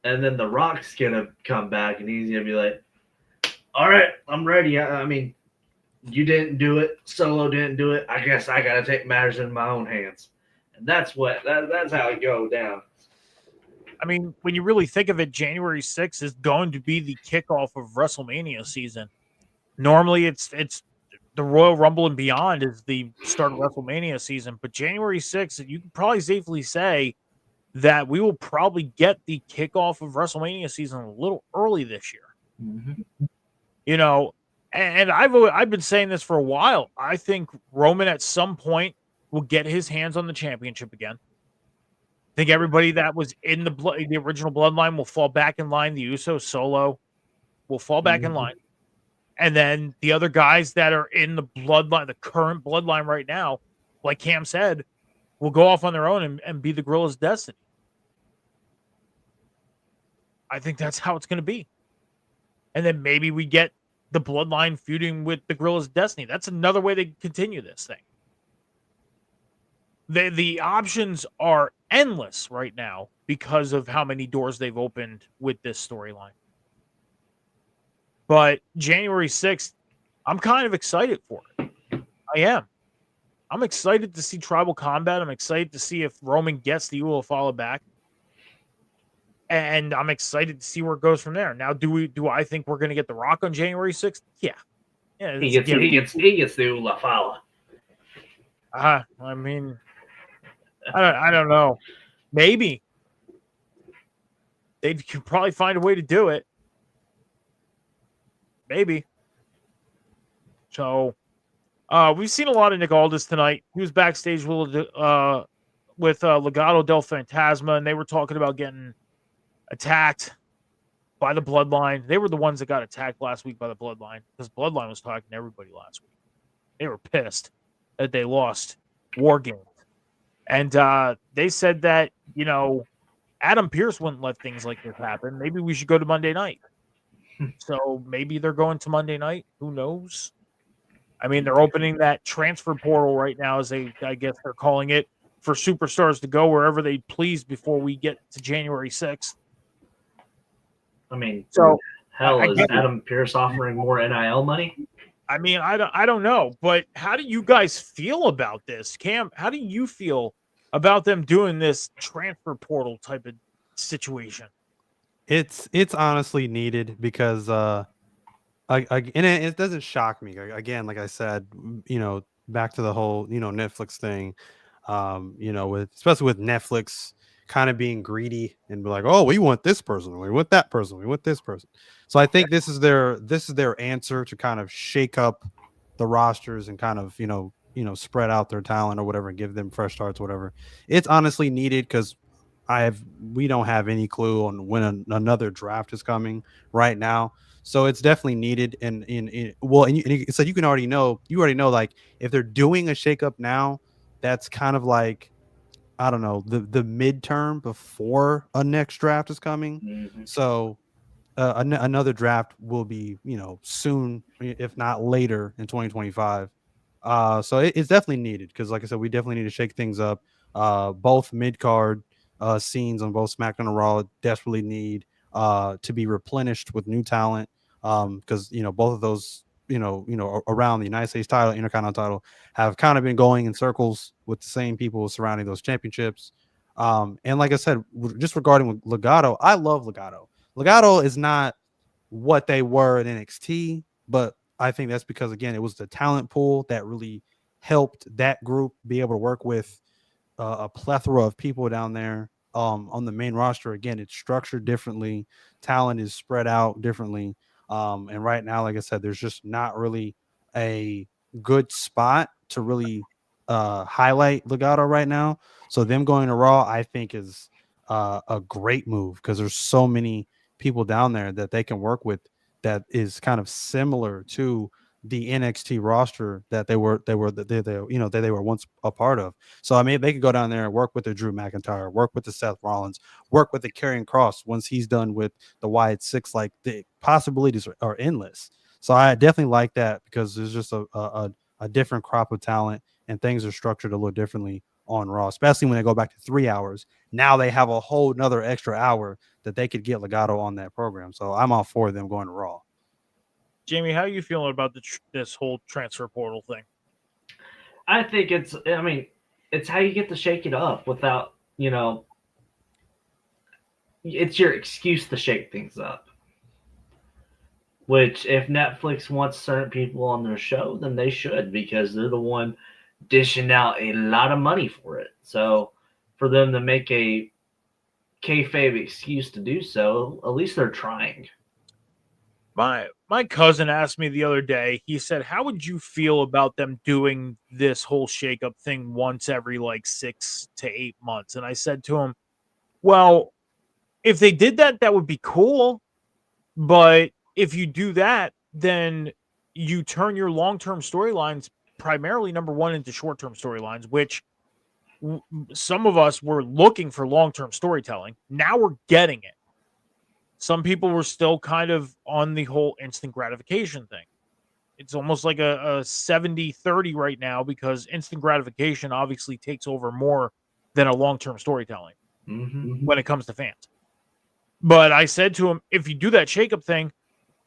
and then The Rock's going to come back, and he's going to be like, all right, I'm ready. You didn't do it. Solo didn't do it. I guess I got to take matters in my own hands. And that's how it goes down. When you really think of it, January 6th is going to be the kickoff of WrestleMania season. Normally, it's the Royal Rumble and beyond is the start of WrestleMania season. But January 6th, you can probably safely say that we will probably get the kickoff of WrestleMania season a little early this year. Mm-hmm. And I've been saying this for a while. I think Roman at some point will get his hands on the championship again. I think everybody that was in the original bloodline will fall back in line. The Usos, Solo will fall back in line. And then the other guys that are in the bloodline, the current bloodline right now, like Cam said, will go off on their own and be the Gorilla's destiny. I think that's how it's going to be. And then maybe we get the bloodline feuding with the Gorilla's destiny. That's another way to continue this thing. The options are endless right now because of how many doors they've opened with this storyline. But January 6th, I'm kind of excited for it. I am. I'm excited to see Tribal Combat. I'm excited to see if Roman gets the Uwalfala back. And I'm excited to see where it goes from there. Now, do I think we're going to get The Rock on January 6th? Yeah. He gets the Uwalfala. I don't know. Maybe. They could probably find a way to do it. Maybe. So, we've seen a lot of Nick Aldis tonight. He was backstage with Legado del Fantasma, and they were talking about getting attacked by the Bloodline. They were the ones that got attacked last week by the Bloodline because Bloodline was talking to everybody last week. They were pissed that they lost War Games. And they said that, Adam Pearce wouldn't let things like this happen. Maybe we should go to Monday night. So maybe they're going to Monday night. Who knows? They're opening that transfer portal right now, I guess they're calling it, for superstars to go wherever they please before we get to January 6th. Is Adam Pearce offering more NIL money? I don't know, but how do you guys feel about this? Cam, how do you feel about them doing this transfer portal type of situation? It's honestly needed because and it doesn't shock me. Again, like I said, back to the whole Netflix thing, especially with Netflix kind of being greedy and be like, oh, we want this person, we want that person, we want this person. So I think this is their answer to kind of shake up the rosters and kind of spread out their talent or whatever and give them fresh starts, whatever. It's honestly needed because we don't have any clue on when another draft is coming right now. So it's definitely needed. And so you already know like if they're doing a shakeup now, that's kind of like, I don't know, the midterm before a next draft is coming. Mm-hmm. So another draft will be, soon, if not later in 2025. So it's definitely needed because, like I said, we definitely need to shake things up. Both mid-card scenes on both SmackDown and Raw desperately need to be replenished with new talent because, both of those, around the United States title, Intercontinental title, have kind of been going in circles with the same people surrounding those championships. And like I said, just regarding Legado, I love Legado. Legado is not what they were in NXT, but I think that's because, again, it was the talent pool that really helped that group be able to work with a plethora of people down there on the main roster. Again, it's structured differently. Talent is spread out differently. And right now, like I said, there's just not really a good spot to really highlight Legado right now. So them going to Raw, I think, is a great move because there's so many people down there that they can work with that is kind of similar to the NXT roster that they were once a part of. So I mean, they could go down there and work with the Drew McIntyre, work with the Seth Rollins, work with the Karrion Kross once he's done with the Wyatt Six. Like the possibilities are endless. So I definitely like that because there's just a different crop of talent and things are structured a little differently on Raw, especially when they go back to 3 hours. Now they have a whole nother extra hour that they could get Legato on that program. So I'm all for them going to Raw. Jamie, how are you feeling about this whole transfer portal thing? I think it's how you get to shake it up without, it's your excuse to shake things up. Which, if Netflix wants certain people on their show, then they should, because they're the one dishing out a lot of money for it. So for them to make a kayfabe excuse to do so, at least they're trying. My cousin asked me the other day, he said, how would you feel about them doing this whole shakeup thing once every like 6 to 8 months? And I said to him, well, if they did that, that would be cool. But if you do that, then you turn your long-term storylines primarily, number one, into short-term storylines, which some of us were looking for long-term storytelling. Now we're getting it. Some people were still kind of on the whole instant gratification thing. It's almost like a 70-30 right now, because instant gratification obviously takes over more than a long-term storytelling when it comes to fans. But I said to him, if you do that shakeup thing,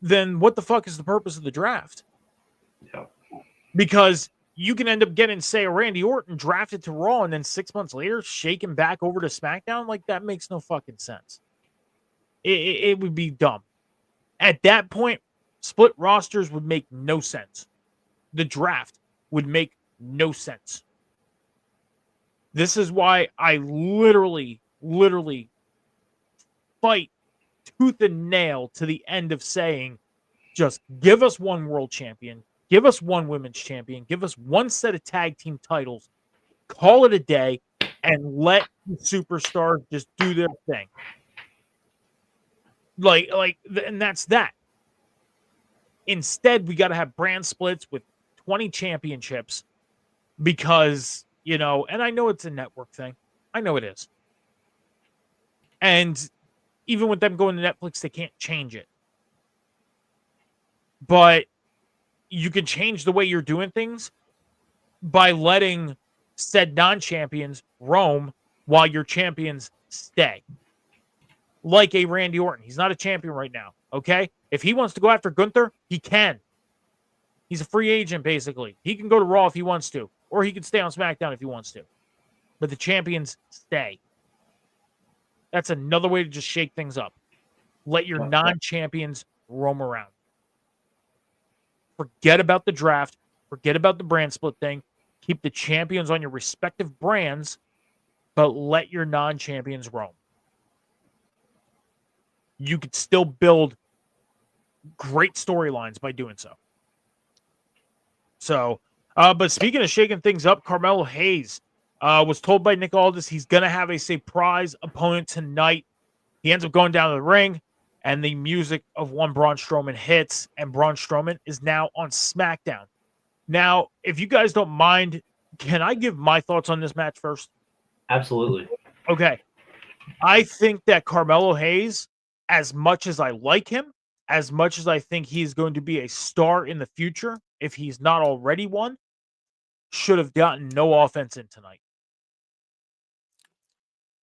then what the fuck is the purpose of the draft? Yeah. Because you can end up getting, say, a Randy Orton drafted to Raw and then 6 months later shake him back over to SmackDown. Like, that makes no fucking sense. It would be dumb. At that point, split rosters would make no sense. The draft would make no sense. This is why I literally fight tooth and nail to the end of saying, just give us one world champion, give us one women's champion, give us one set of tag team titles, call it a day, and let the superstars just do their thing. And that's that. Instead, we got to have brand splits with 20 championships because, and I know it's a network thing. I know it is. And even with them going to Netflix, they can't change it. But you can change the way you're doing things by letting said non-champions roam while your champions stay. Like a Randy Orton. He's not a champion right now, okay? If he wants to go after Gunther, he can. He's a free agent, basically. He can go to Raw if he wants to, or he can stay on SmackDown if he wants to. But the champions stay. That's another way to just shake things up. Let your non-champions roam around. Forget about the draft. Forget about the brand split thing. Keep the champions on your respective brands, but let your non-champions roam. You could still build great storylines by doing so. So, but speaking of shaking things up, Carmelo Hayes was told by Nick Aldis he's going to have a surprise opponent tonight. He ends up going down to the ring, and the music of one Braun Strowman hits, and Braun Strowman is now on SmackDown. Now, if you guys don't mind, can I give my thoughts on this match first? Absolutely. Okay. I think that Carmelo Hayes, as much as I like him, as much as I think he's going to be a star in the future, if he's not already one, should have gotten no offense in tonight.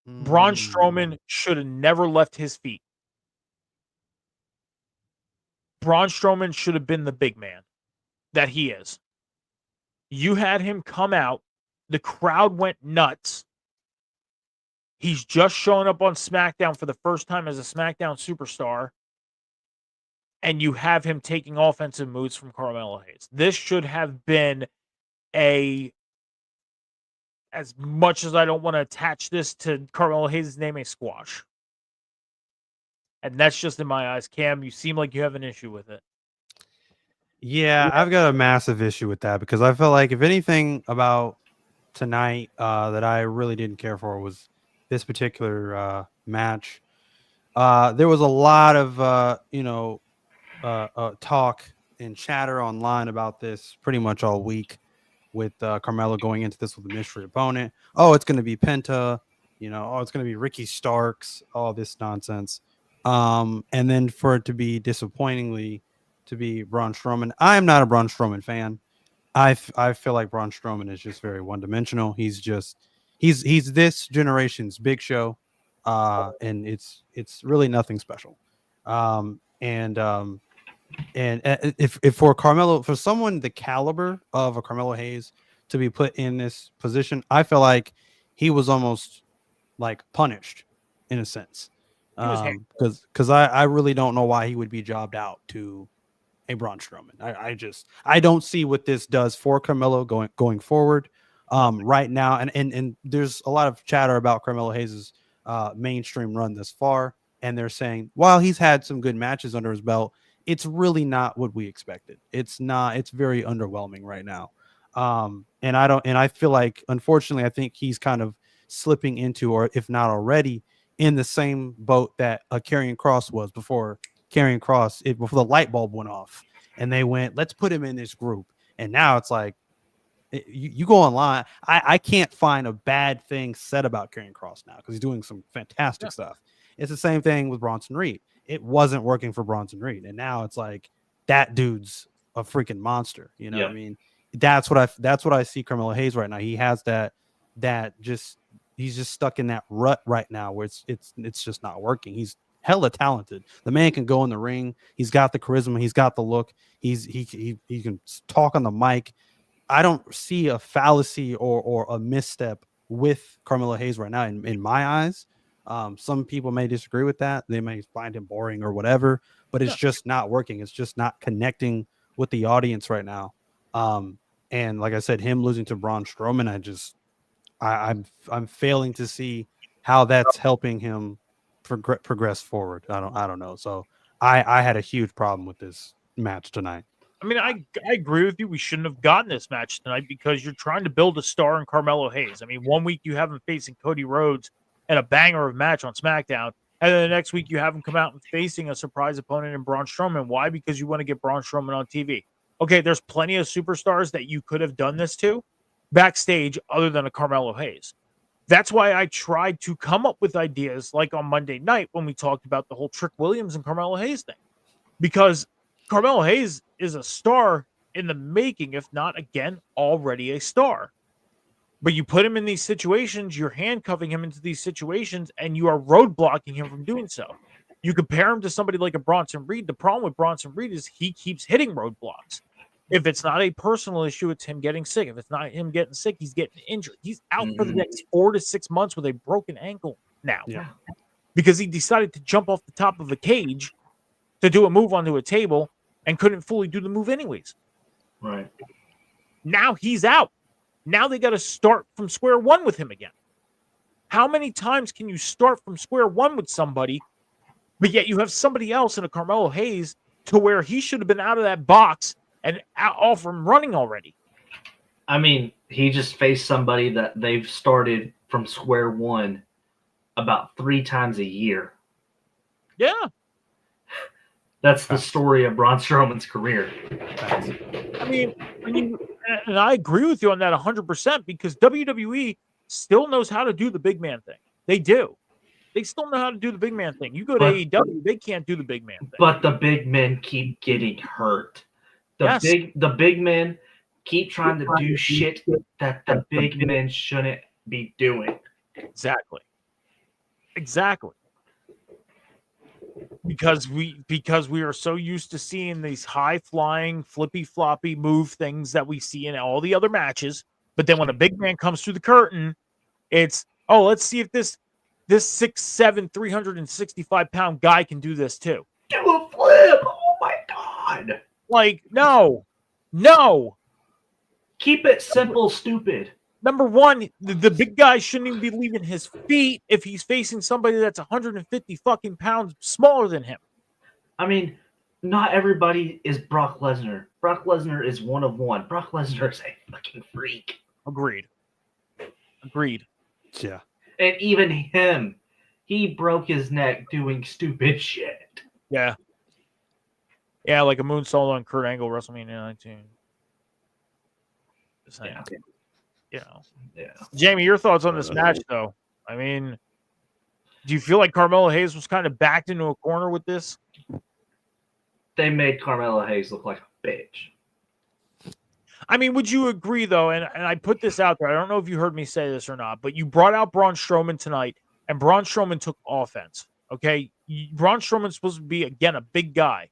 Braun Strowman should have never left his feet. Braun Strowman should have been the big man that he is. You had him come out. The crowd went nuts. He's just showing up on SmackDown for the first time as a SmackDown superstar. And you have him taking offensive moves from Carmelo Hayes. This should have been as much as I don't want to attach this to Carmelo Hayes' name, a squash. And that's just in my eyes. Cam, you seem like you have an issue with it. Yeah, I've got a massive issue with that because I felt like if anything about tonight that I really didn't care for was this particular match. There was a lot of, talk and chatter online about this pretty much all week, with Carmelo going into this with a mystery opponent. Oh, it's going to be Penta. Oh, it's going to be Ricky Starks. All this nonsense. And then for it to be disappointingly to be Braun Strowman. I am not a Braun Strowman fan. I feel like Braun Strowman is just very one dimensional. He's this generation's Big Show, and it's really nothing special. And if for Carmelo, for someone the caliber of a Carmelo Hayes to be put in this position, I feel like he was almost like punished in a sense, because I really don't know why he would be jobbed out to a Braun Strowman. I don't see what this does for Carmelo going forward right now. And there's a lot of chatter about Carmelo Hayes' mainstream run thus far, and they're saying while he's had some good matches under his belt, it's really not what we expected. It's not. It's very underwhelming right now. And I feel like, unfortunately, I think he's kind of slipping into, or if not already, in the same boat that a Karrion Kross was before before the light bulb went off, and they went, let's put him in this group. And now it's like, you go online. I can't find a bad thing said about Karrion Kross now because he's doing some fantastic stuff. It's the same thing with Bronson Reed. It wasn't working for Bronson Reed, and now it's like that dude's a freaking monster. What I mean? That's what I see Carmelo Hayes right now. He has he's just stuck in that rut right now where it's just not working. He's hella talented. The man can go in the ring. He's got the charisma. He's got the look. He can talk on the mic. I don't see a fallacy or a misstep with Carmelo Hayes right now in my eyes. Some people may disagree with that. They may find him boring or whatever, but it's just not working. It's just not connecting with the audience right now. And like I said, him losing to Braun Strowman, I'm failing to see how that's helping him progress forward. I don't know. So I had a huge problem with this match tonight. I mean, I agree with you. We shouldn't have gotten this match tonight because you're trying to build a star in Carmelo Hayes. I mean, one week you have him facing Cody Rhodes and a banger of a match on SmackDown, and then the next week you have him come out and facing a surprise opponent in Braun Strowman. Why? Because you want to get Braun Strowman on TV. Okay, there's plenty of superstars that you could have done this to backstage other than a Carmelo Hayes. That's why I tried to come up with ideas like on Monday night when we talked about the whole Trick Williams and Carmelo Hayes thing. Because Carmelo Hayes is a star in the making, if not, again, already a star. But you put him in these situations, you're handcuffing him into these situations, and you are roadblocking him from doing so. You compare him to somebody like a Bronson Reed. The problem with Bronson Reed is he keeps hitting roadblocks. If it's not a personal issue, it's him getting sick. If it's not him getting sick, he's getting injured. He's out for the next 4 to 6 months with a broken ankle now. Yeah. Because he decided to jump off the top of a cage to do a move onto a table and couldn't fully do the move anyways. Right. Now he's out. Now they got to start from square one with him again. How many times can you start from square one with somebody, but yet you have somebody else in a Carmelo Hayes to where he should have been out of that box and off from running already? I mean, he just faced somebody that they've started from square one about 3 times a year. Yeah. That's the story of Braun Strowman's career. I mean, and I agree with you on that 100% because WWE still knows how to do the big man thing. They do. They still know how to do the big man thing. You go to AEW, they can't do the big man thing. But the big men keep getting hurt. The big men keep trying to do shit that the big men shouldn't be doing. Exactly. Because we are so used to seeing these high flying flippy floppy move things that we see in all the other matches, but then when a big man comes through the curtain, it's let's see if this 6'7", 365-pound guy can do this too. Do a flip! Oh my god! Like, no. Keep it simple, stupid. Number one, the big guy shouldn't even be leaving his feet if he's facing somebody that's 150 fucking pounds smaller than him. I mean, not everybody is Brock Lesnar. Brock Lesnar is one of one. Brock Lesnar is a fucking freak. Agreed. Yeah. And even him, he broke his neck doing stupid shit. Yeah. Yeah, like a moonsault on Kurt Angle, WrestleMania 19. Yeah. You know. Yeah. Jamie, your thoughts on this match, though? I mean, do you feel like Carmelo Hayes was kind of backed into a corner with this? They made Carmelo Hayes look like a bitch. I mean, would you agree, though, and I put this out there, I don't know if you heard me say this or not, but you brought out Braun Strowman tonight, and Braun Strowman took offense, okay? Braun Strowman's supposed to be, again, a big guy,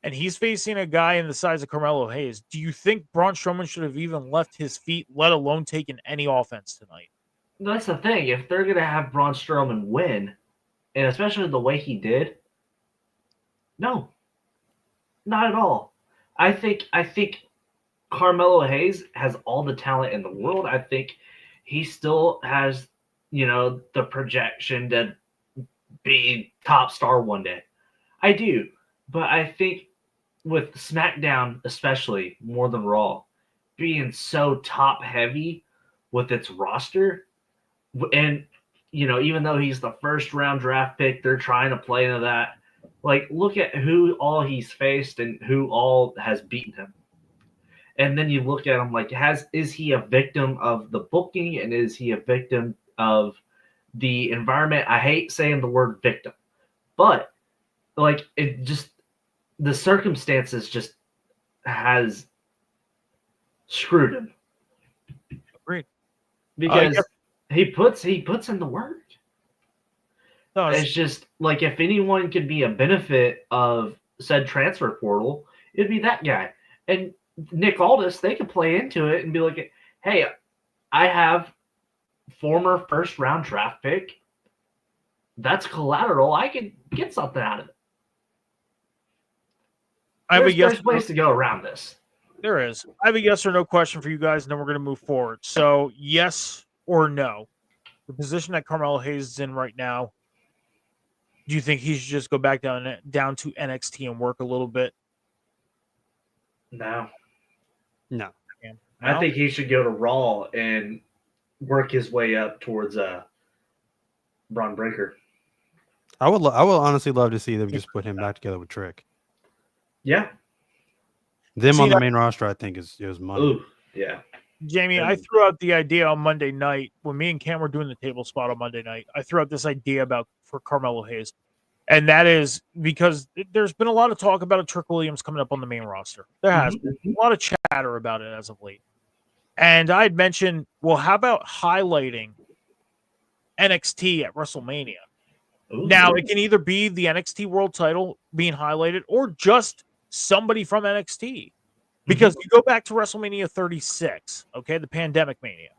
and he's facing a guy in the size of Carmelo Hayes. Do you think Braun Strowman should have even left his feet, let alone taken any offense tonight? That's the thing. If they're going to have Braun Strowman win, and especially the way he did, no. Not at all. I think Carmelo Hayes has all the talent in the world. I think he still has, the projection to be top star one day. I do. But I think with SmackDown, especially more than Raw, being so top heavy with its roster, and, even though he's the first round draft pick, they're trying to play into that. Like, look at who all he's faced and who all has beaten him. And then you look at him like, is he a victim of the booking, and is he a victim of the environment? I hate saying the word victim, but like the circumstances just has screwed him. Agreed. Because he puts in the work. No, it's just like, if anyone could be a benefit of said transfer portal, it'd be that guy. And Nick Aldis, they could play into it and be like, hey, I have former first round draft pick. That's collateral. I could get something out of it. There's ways to go around this. There is. I have a yes or no question for you guys, and then we're going to move forward. So, yes or no, the position that Carmelo Hayes is in right now, do you think he should just go back down to NXT and work a little bit? No. No. I think he should go to Raw and work his way up towards Braun Breaker. I would honestly love to see them just put him back together with Trick. Yeah. Them on the main roster, I think, is money. Ooh, yeah. Jamie, I threw out the idea on Monday night when me and Cam were doing the table spot on Monday night. I threw out this idea for Carmelo Hayes, and that is because there's been a lot of talk about a Trick Williams coming up on the main roster. There has been a lot of chatter about it as of late, and I had mentioned, well, how about highlighting NXT at WrestleMania? Ooh. Now it can either be the NXT World Title being highlighted or just somebody from NXT. Because you go back to WrestleMania 36, okay, the Pandemic Mania,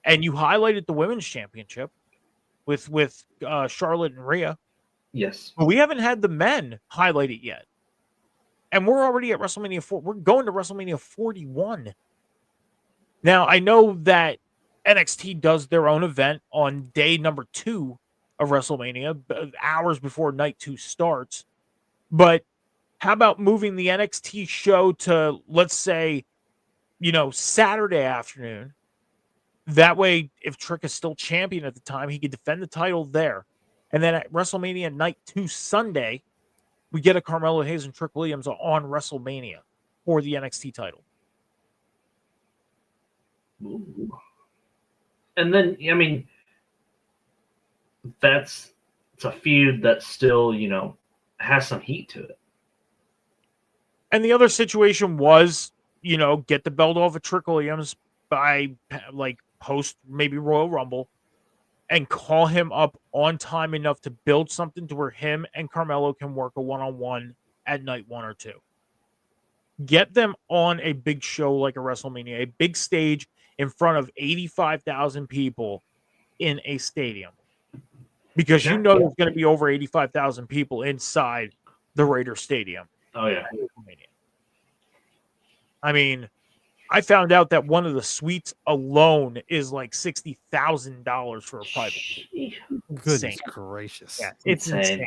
and you highlighted the Women's Championship with Charlotte and Rhea. Yes. But we haven't had the men highlight it yet. And we're already at WrestleMania 4. We're going to WrestleMania 41. Now, I know that NXT does their own event on day number 2 of WrestleMania, hours before night 2 starts. But how about moving the NXT show to, let's say, Saturday afternoon? That way, if Trick is still champion at the time, he could defend the title there. And then at WrestleMania Night 2 Sunday, we get a Carmelo Hayes and Trick Williams on WrestleMania for the NXT title. Ooh. And then, I mean, it's a feud that still, has some heat to it. And the other situation was, get the belt off of Trick Williams by post maybe Royal Rumble and call him up on time enough to build something to where him and Carmelo can work a one-on-one at night 1 or 2. Get them on a big show like a WrestleMania, a big stage in front of 85,000 people in a stadium. Because there's going to be over 85,000 people inside the Raiders Stadium. Oh, yeah. I mean, I found out that one of the suites alone is like $60,000 for a private. Goodness gracious. Yeah, it's insane.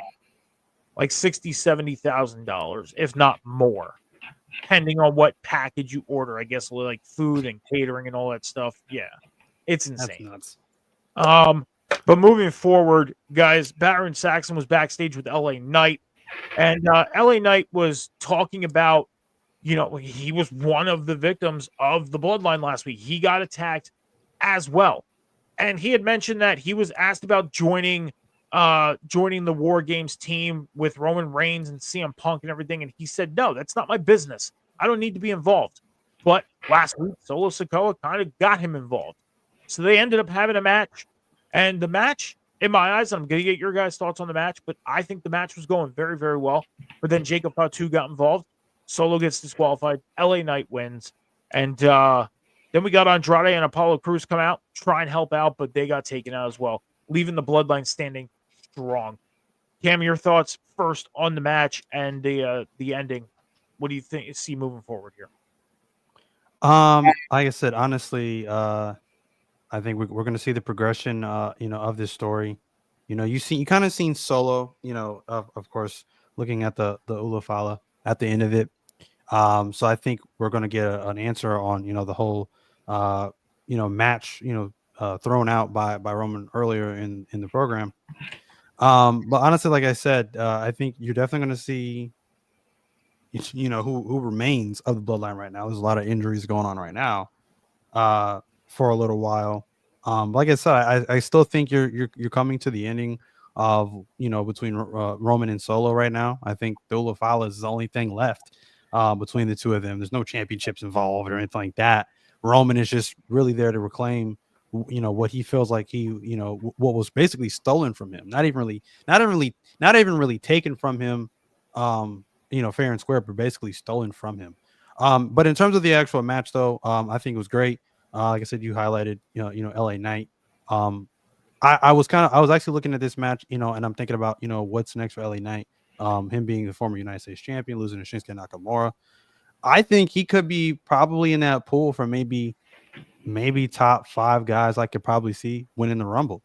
Like $60,000, $70,000, if not more, depending on what package you order. I guess like food and catering and all that stuff. Yeah, it's insane. That's nuts. But moving forward, guys, Baron Saxon was backstage with LA Knight. And LA Knight was talking about, he was one of the victims of the bloodline last week. He got attacked as well. And he had mentioned that he was asked about joining the War Games team with Roman Reigns and CM Punk and everything. And he said, no, that's not my business. I don't need to be involved. But last week, Solo Sikoa kind of got him involved. So they ended up having a match. And the match, in my eyes, I'm going to get your guys' thoughts on the match, but I think the match was going very, very well. But then Jacob Fatu got involved. Solo gets disqualified. LA Knight wins. And then we got Andrade and Apollo Crews come out, try and help out, but they got taken out as well, leaving the bloodline standing strong. Cam, your thoughts first on the match and the ending. What do you see moving forward here? Like I said, honestly, I think we're going to see the progression, of this story. You kind of seen Solo, of course, looking at the Ulafala at the end of it. So I think we're going to get an answer on, the whole, match, thrown out by Roman earlier in the program. But honestly, like I said, I think you're definitely going to see, who remains of the bloodline right now. There's a lot of injuries going on right now, for a little while. Like I said, I still think you're coming to the ending of, between Roman and Solo right now. I think the Ulafala is the only thing left between the two of them. There's no championships involved or anything like that. Roman is just really there to reclaim, what he feels like what was basically stolen from him. Not even really taken from him, fair and square, but basically stolen from him. But in terms of the actual match, though, I think it was great. Like I said, you highlighted, LA Knight. I was actually looking at this match, and I'm thinking about, what's next for LA Knight. Him being the former United States champion, losing to Shinsuke Nakamura. I think he could be probably in that pool for maybe top 5 guys I could probably see winning the Rumble.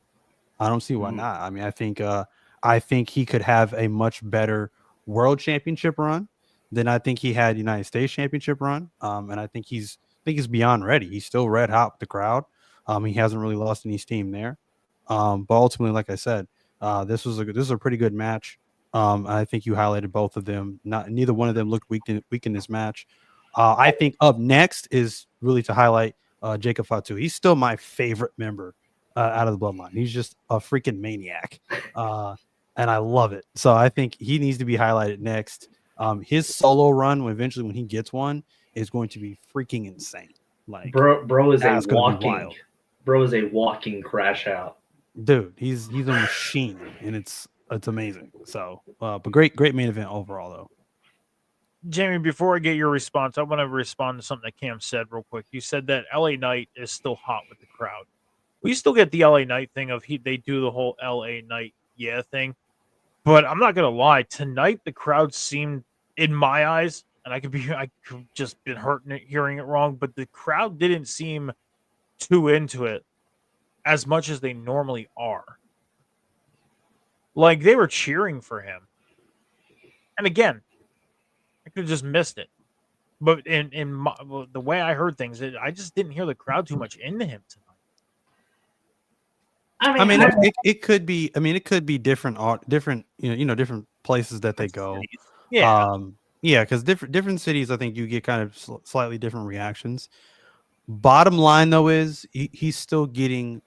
I don't see why not. I mean, I think he could have a much better world championship run than I think he had United States championship run. And I think he's beyond ready. He's still red hot with the crowd. He hasn't really lost any steam there. But ultimately, like I said, this was a pretty good match. I think you highlighted both of them. Neither one of them looked weak in this match. I think up next is really to highlight Jacob Fatu. He's still my favorite member out of the bloodline. He's just a freaking maniac, and I love it. So I think he needs to be highlighted next. His solo run, when he gets one, is going to be freaking insane. Like bro is a walking crash out. Dude, he's a machine, and it's amazing. So, but great main event overall, though. Jamie, before I get your response, I want to respond to something that Cam said real quick. You said that LA Knight is still hot with the crowd. We still get the LA Knight thing of they do the whole LA Knight thing. But I'm not gonna lie, tonight the crowd seemed, in my eyes, and I could just been hearing it wrong, but the crowd didn't seem too into it as much as they normally are. Like they were cheering for him. And again, I could have just missed it. But in the way I heard things, I just didn't hear the crowd too much into him tonight. I mean, it could be. I mean, it could be different places that they go. Yeah, because different cities, I think you get kind of slightly different reactions. Bottom line, though, is he's still getting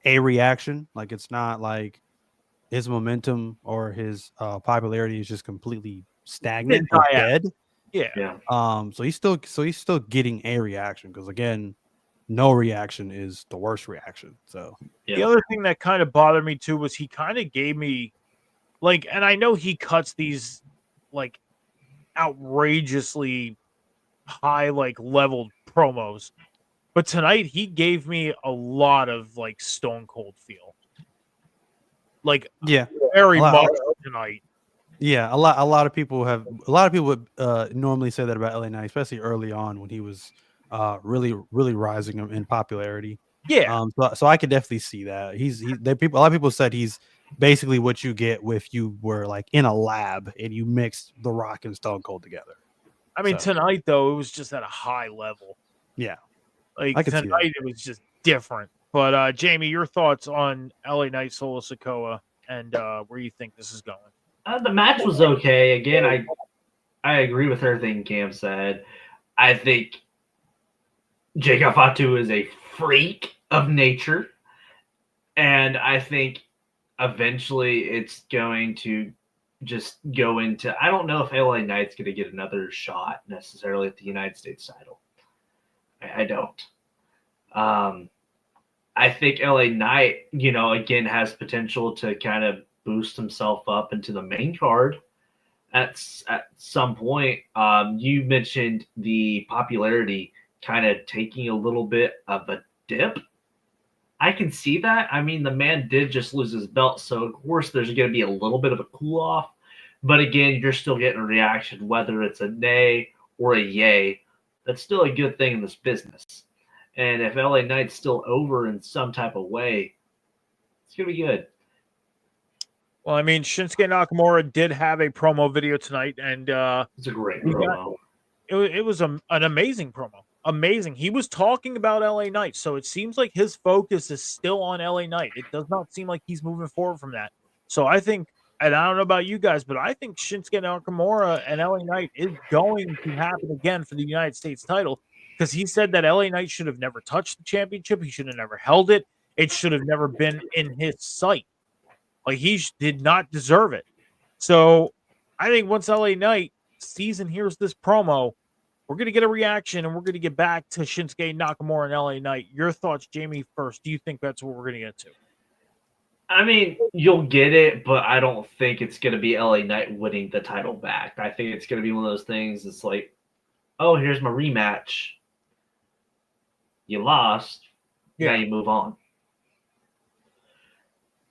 a reaction. Like it's not like his momentum or his popularity is just completely stagnant or dead. Yeah. So he's still getting a reaction because again, no reaction is the worst reaction. So the other thing that kind of bothered me too was he kind of gave me and I know he cuts these like outrageously high leveled promos, but tonight he gave me a lot of Stone Cold feel. Very much tonight. Yeah, a lot of people would normally say that about LA Knight, especially early on when he was really rising in popularity. Yeah. So I could definitely see that. A lot of people said he's basically what you get if you were in a lab and you mixed The Rock and Stone Cold together. I mean, tonight though, it was just at a high level. Yeah. Tonight it was just different. But Jamie, your thoughts on LA Knight, Solo Sikoa, and where you think this is going? The match was okay. Again, I agree with everything Cam said. I think Jacob Fatu is a freak of nature, and I think eventually it's going to just go into. I don't know if LA Knight's going to get another shot necessarily at the United States title. I don't. I think LA Knight, again, has potential to kind of boost himself up into the main card at some point. You mentioned the popularity kind of taking a little bit of a dip. I can see that. I mean, the man did just lose his belt, so of course there's going to be a little bit of a cool off. But again, you're still getting a reaction, whether it's a nay or a yay. That's still a good thing in this business. And if LA Knight's still over in some type of way, it's going to be good. Well, I mean, Shinsuke Nakamura did have a promo video tonight, and it's a great promo. It was an amazing promo. Amazing. He was talking about LA Knight, so it seems like his focus is still on LA Knight. It does not seem like he's moving forward from that. So I think, and I don't know about you guys, but I think Shinsuke Nakamura and LA Knight is going to happen again for the United States title, because he said that LA Knight should have never touched the championship. He should have never held it. It should have never been in his sight. Like, he did not deserve it. So I think once LA Knight sees and hears this promo, we're going to get a reaction, and we're going to get back to Shinsuke Nakamura and LA Knight. Your thoughts, Jamie, first. Do you think that's what we're going to get to? I mean, you'll get it, but I don't think it's going to be LA Knight winning the title back. I think it's going to be one of those things. It's like, oh, here's my rematch. You lost. Yeah. Now you move on.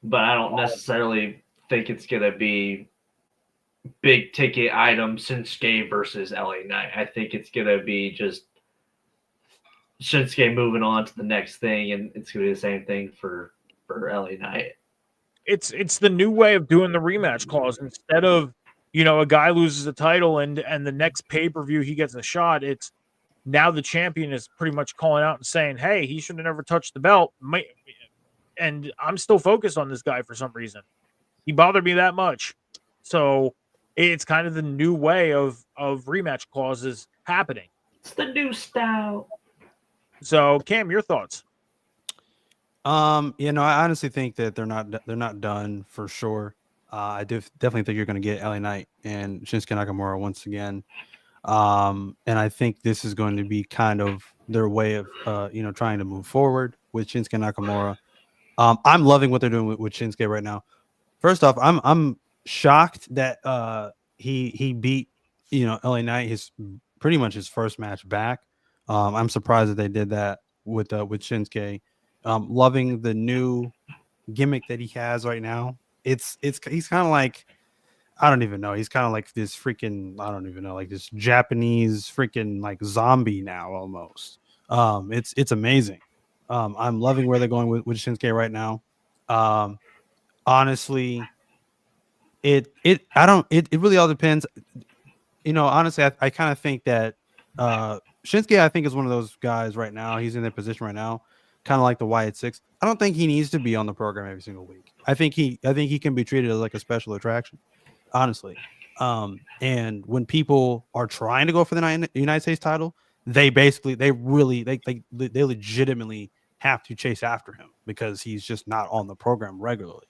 But I don't necessarily think it's going to be big ticket item Shinsuke versus LA Knight. I think it's going to be just Shinsuke moving on to the next thing, and it's going to be the same thing for LA Knight. It's the new way of doing the rematch clause. Instead of, a guy loses a title and the next pay-per-view he gets a shot, it's now the champion is pretty much calling out and saying, hey, he should have never touched the belt. And I'm still focused on this guy for some reason. He bothered me that much. So it's kind of the new way of rematch clauses happening. It's the new style. So Cam, your thoughts? I honestly think that they're not done for sure. I definitely think you're going to get LA Knight and Shinsuke Nakamura once again. And I think this is going to be kind of their way of trying to move forward with Shinsuke Nakamura. I'm loving what they're doing with Shinsuke right now. First off, I'm shocked that he beat LA Knight his pretty much his first match back. I'm surprised that they did that with Shinsuke. Loving the new gimmick that he has right now. He's kind of like, I don't even know. He's kind of like this freaking, I don't even know, like this Japanese freaking like zombie now almost. It's amazing. I'm loving where they're going with Shinsuke right now. Honestly, it really all depends. Honestly, I kind of think that Shinsuke, I think, is one of those guys right now. He's in their position right now, kind of like the Wyatt Six. I don't think he needs to be on the program every single week. I think he can be treated as like a special attraction, honestly. And when people are trying to go for the United States title, they legitimately have to chase after him because he's just not on the program regularly.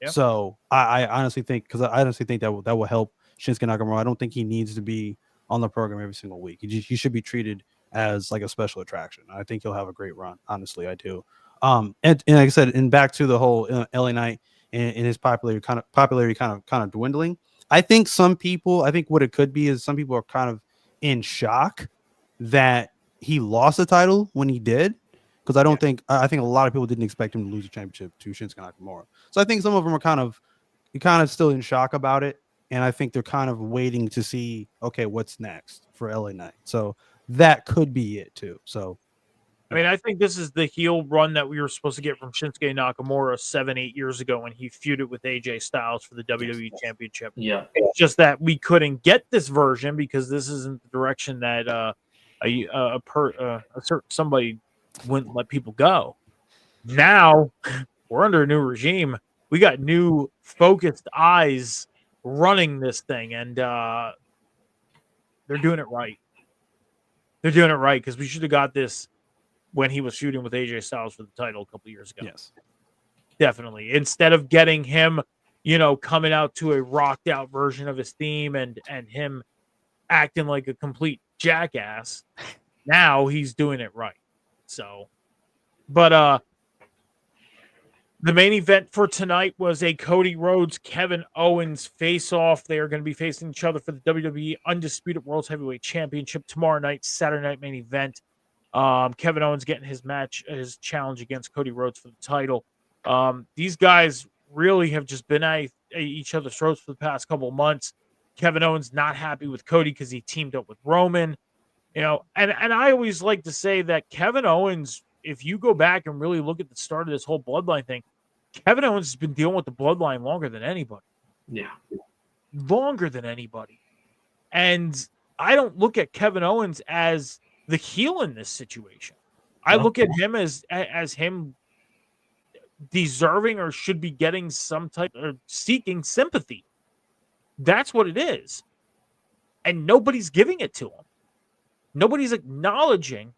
Yep. So I honestly think that will help Shinsuke Nakamura. I don't think he needs to be on the program every single week. He should be treated as like a special attraction. I think he'll have a great run. Honestly, I do. And like I said, and back to the whole LA Knight and his popularity kind of dwindling. I think what it could be is some people are kind of in shock that he lost the title when he did, because I think a lot of people didn't expect him to lose the championship to Shinsuke Nakamura. So I think some of them are kind of still in shock about it, and I think they're kind of waiting to see, okay, what's next for LA Knight. So that could be it too. So I mean, I think this is the heel run that we were supposed to get from Shinsuke Nakamura 7-8 years ago when he feuded with AJ Styles for the WWE Championship. Yeah, it's just that we couldn't get this version because this isn't the direction that somebody wouldn't let people go. Now we're under a new regime. We got new focused eyes running this thing, and they're doing it right. They're doing it right because we should have got this when he was feuding with AJ Styles for the title a couple years ago. Yes. Definitely. Instead of getting him, coming out to a rocked out version of his theme and him acting like a complete jackass, now he's doing it right. So, but the main event for tonight was a Cody Rhodes, Kevin Owens face-off. They are going to be facing each other for the WWE Undisputed World Heavyweight Championship tomorrow night, Saturday night main event. Kevin Owens getting his challenge against Cody Rhodes for the title. These guys really have just been at each other's throats for the past couple of months. Kevin Owens not happy with Cody because he teamed up with Roman. And I always like to say that Kevin Owens, if you go back and really look at the start of this whole bloodline thing, Kevin Owens has been dealing with the bloodline longer than anybody. Yeah. Longer than anybody. And I don't look at Kevin Owens as the heel in this situation. I look at him as him deserving or should be getting some type of seeking sympathy. That's what it is. And nobody's giving it to him. Nobody's acknowledging,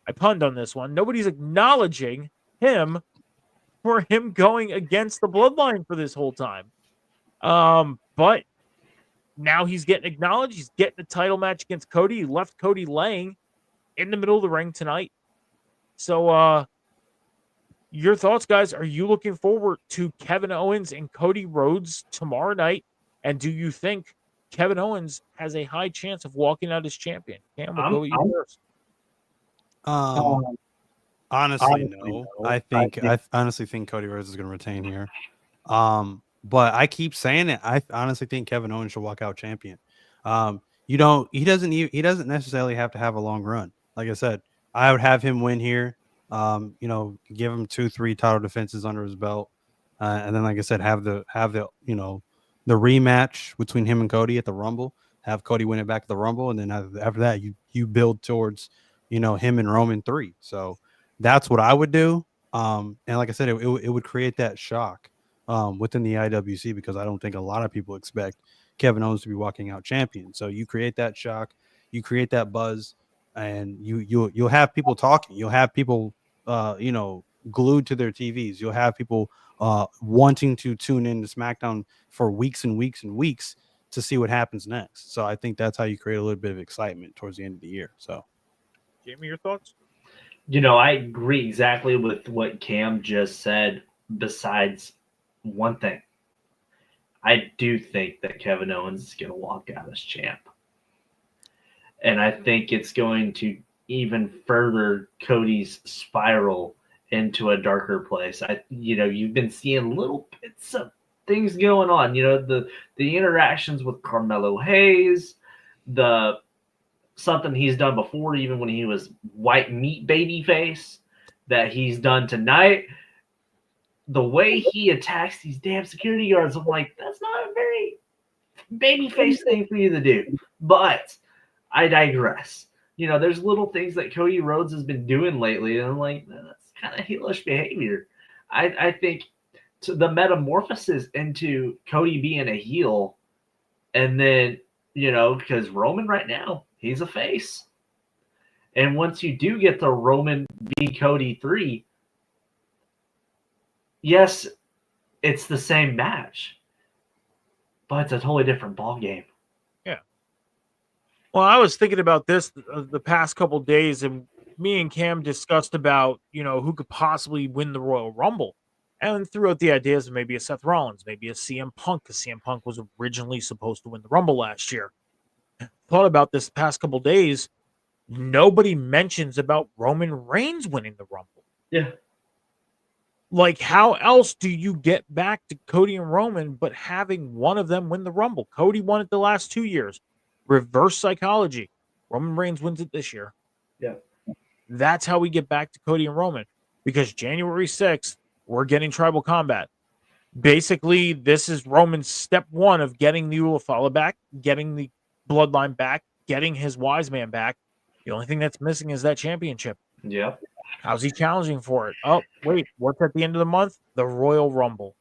I punned on this one, nobody's acknowledging him for him going against the bloodline for this whole time. But now he's getting acknowledged. He's getting a title match against Cody. He left Cody laying in the middle of the ring tonight. So, your thoughts, guys? Are you looking forward to Kevin Owens and Cody Rhodes tomorrow night? And do you think Kevin Owens has a high chance of walking out as champion? Cam, we'll go with you first. Honestly, no. I honestly think Cody Rhodes is going to retain here. But I keep saying it. I honestly think Kevin Owens should walk out champion. He doesn't necessarily have to have a long run. Like I said, I would have him win here. Give him 2-3 title defenses under his belt, and then, like I said, have the the rematch between him and Cody at the Rumble. Have Cody win it back at the Rumble, and then after that, you build towards him and Roman 3. So that's what I would do. And like I said, it would create that shock within the IWC, because I don't think a lot of people expect Kevin Owens to be walking out champion. So you create that shock, you create that buzz, and you'll have people talking. You'll have people glued to their TVs. You'll have people wanting to tune in to SmackDown for weeks and weeks and weeks to see what happens next. So I think that's how you create a little bit of excitement towards the end of the year. So, Jamie, your thoughts? I agree exactly with what Cam just said, besides one thing. I do think that Kevin Owens is going to walk out as champ. And I think it's going to even further Cody's spiral into a darker place. You've been seeing little bits of things going on. The interactions with Carmelo Hayes, something he's done before, even when he was white meat babyface, that he's done tonight. The way he attacks these damn security guards, I'm like, that's not a very babyface thing for you to do. But I digress. There's little things that Cody Rhodes has been doing lately, and I'm like, that's kind of heelish behavior. I think the metamorphosis into Cody being a heel, and then, because Roman right now, he's a face. And once you do get the Roman v. Cody 3, yes, it's the same match, but it's a totally different ball game. Yeah. Well, I was thinking about this the past couple days, and me and Cam discussed about, who could possibly win the Royal Rumble, and threw out the ideas of maybe a Seth Rollins, maybe a CM Punk, because CM Punk was originally supposed to win the Rumble last year. Thought about this past couple days. Nobody mentions about Roman Reigns winning the Rumble. Yeah. Like, how else do you get back to Cody and Roman but having one of them win the Rumble? Cody won it the last 2 years. Reverse psychology. Roman Reigns wins it this year. Yeah. That's how we get back to Cody and Roman, because January 6th, we're getting Tribal Combat. Basically, this is Roman's step one of getting the Ulafala back, getting the Bloodline back, getting his Wise Man back. The only thing that's missing is that championship. Yeah. How's he challenging for it? Oh, wait, what's at the end of the month? The Royal Rumble.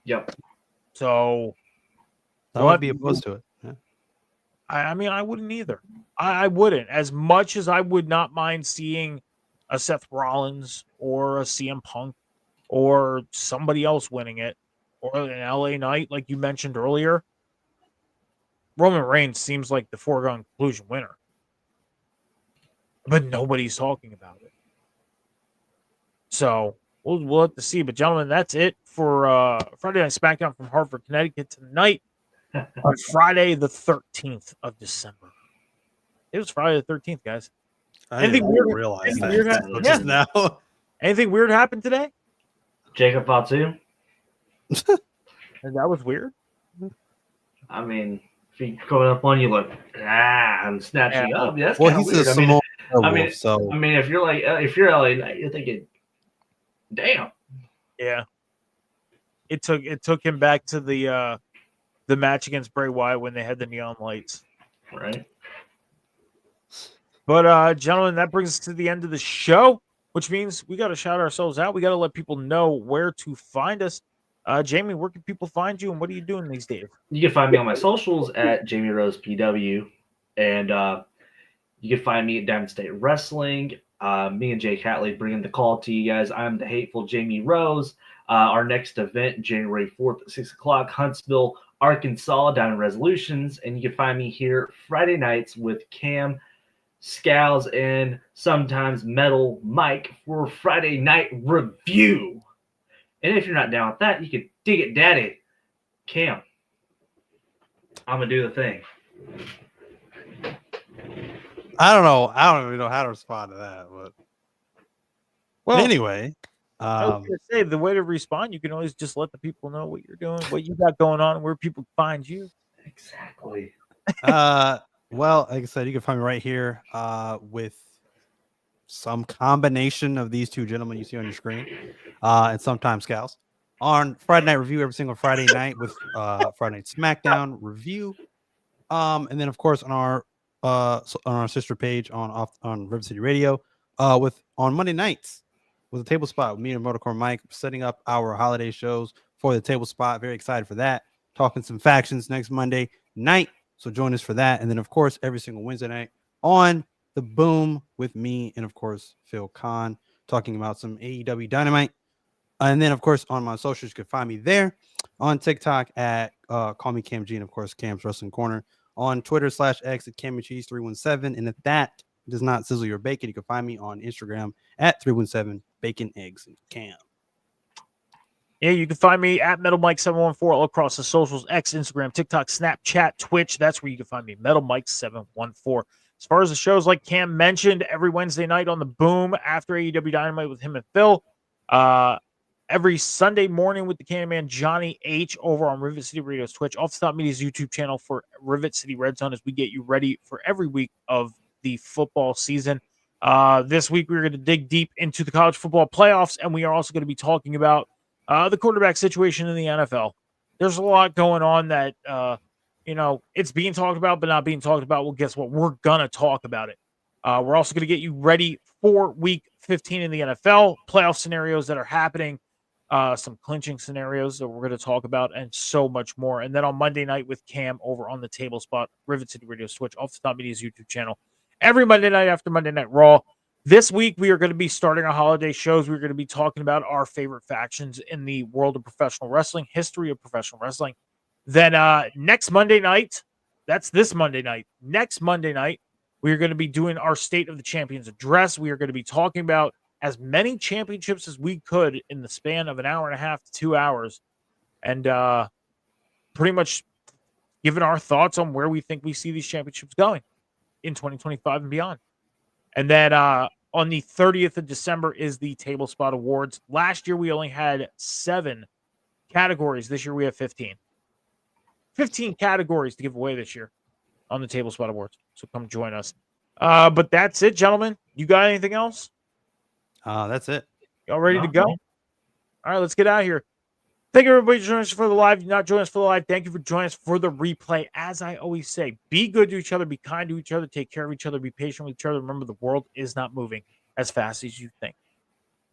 Yep. So I would be opposed to it. Yeah. I mean, I wouldn't either. I wouldn't. As much as I would not mind seeing a Seth Rollins or a CM Punk or somebody else winning it, or an LA Knight, like you mentioned earlier, Roman Reigns seems like the foregone conclusion winner. But nobody's talking about it. So we'll have to see. But gentlemen, that's it for Friday Night SmackDown from Hartford, Connecticut tonight on Friday the 13th of December. It was Friday the 13th, guys. I didn't realize that. Just now. Anything weird happened today? Jacob Fatu. And that was weird. I mean, if he coming up on you like and snatching you up, that's well, kind of he's weird. a small werewolf, I mean, if you're like if you're LA Knight, you're thinking, damn. Yeah. It took him back to the match against Bray Wyatt when they had the neon lights. Right. But gentlemen, that brings us to the end of the show, which means we got to shout ourselves out. We got to let people know where to find us. Jamie, where can people find you, and what are you doing these days? You can find me on my socials at Jamie Rose PW, and you can find me at Diamond State Wrestling. Me and Jake Hatley bringing the call to you guys. I'm the Hateful Jamie Rose. Our next event, January 4th at 6 o'clock, Huntsville, Arkansas, Diamond Resolutions. And you can find me here Friday nights with Cam, Scowls, and sometimes Metal Mike for Friday Night Review. And if you're not down with that, you can dig it, Daddy. Cam, I'm going to do the thing. I don't know. I don't even know how to respond to that. But anyway, I was gonna say the way to respond, you can always just let the people know what you're doing, what you got going on, where people find you. Exactly. Well, like I said, you can find me right here with some combination of these two gentlemen you see on your screen, and sometimes Scals on Friday Night Review every single Friday night with Friday Night SmackDown Review, and then of course on our sister page on River City Radio with on Monday nights with a table spot with me and Motorcore Mike setting up our holiday shows for the table spot. Very excited for that. Talking some factions next Monday night. So join us for that. And then, of course, every single Wednesday night on The Boom with me and, of course, Phil Kahn talking about some AEW Dynamite. And then, of course, on my socials, you can find me there on TikTok at Call Me Cam G and, of course, Cam's Wrestling Corner. On Twitter /X at CamandCheese317. And if that does not sizzle your bacon, you can find me on Instagram at 317 Bacon, Eggs, and Cam. Yeah, you can find me at Metal Mike 714 all across the socials: X, Instagram, TikTok, Snapchat, Twitch. That's where you can find me, Metal Mike 714. As far as the shows, like Cam mentioned, every Wednesday night on The Boom after AEW Dynamite with him and Phil. Every Sunday morning with the Candyman Johnny H over on Rivet City Radio's Twitch, Off the Top Media's YouTube channel for Rivet City Red Zone as we get you ready for every week of the football season. This week we're going to dig deep into the college football playoffs, and we are also going to be talking about the quarterback situation in the NFL. There's a lot going on that, it's being talked about, but not being talked about. Well, guess what? We're going to talk about it. We're also going to get you ready for week 15 in the NFL, playoff scenarios that are happening, some clinching scenarios that we're going to talk about, and so much more. And then on Monday night with Cam over on the table spot, Rivet City Radio Switch, Off the Top Media's YouTube channel, every Monday night after Monday Night Raw. This week, we are going to be starting our holiday shows. We're going to be talking about our favorite factions in the world of professional wrestling, history of professional wrestling. Then next Monday night, that's this Monday night. Next Monday night, we are going to be doing our State of the Champions address. We are going to be talking about as many championships as we could in the span of an hour and a half to 2 hours. And pretty much giving our thoughts on where we think we see these championships going in 2025 and beyond. And then on the 30th of December is the Table Spot Awards. Last year, we only had 7 categories. This year, we have 15. 15 categories to give away this year on the Table Spot Awards. So come join us. But that's it, gentlemen. You got anything else? That's it. Y'all ready to go? All right, let's get out of here. Thank you, everybody, for joining us for the live. If you're not joining us for the live, thank you for joining us for the replay. As I always say, be good to each other, be kind to each other, take care of each other, be patient with each other. Remember, the world is not moving as fast as you think.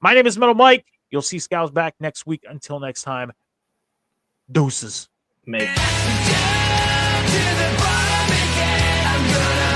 My name is Metal Mike. You'll see Scowls back next week. Until next time, deuces. make. Down to the bottom again. I'm gonna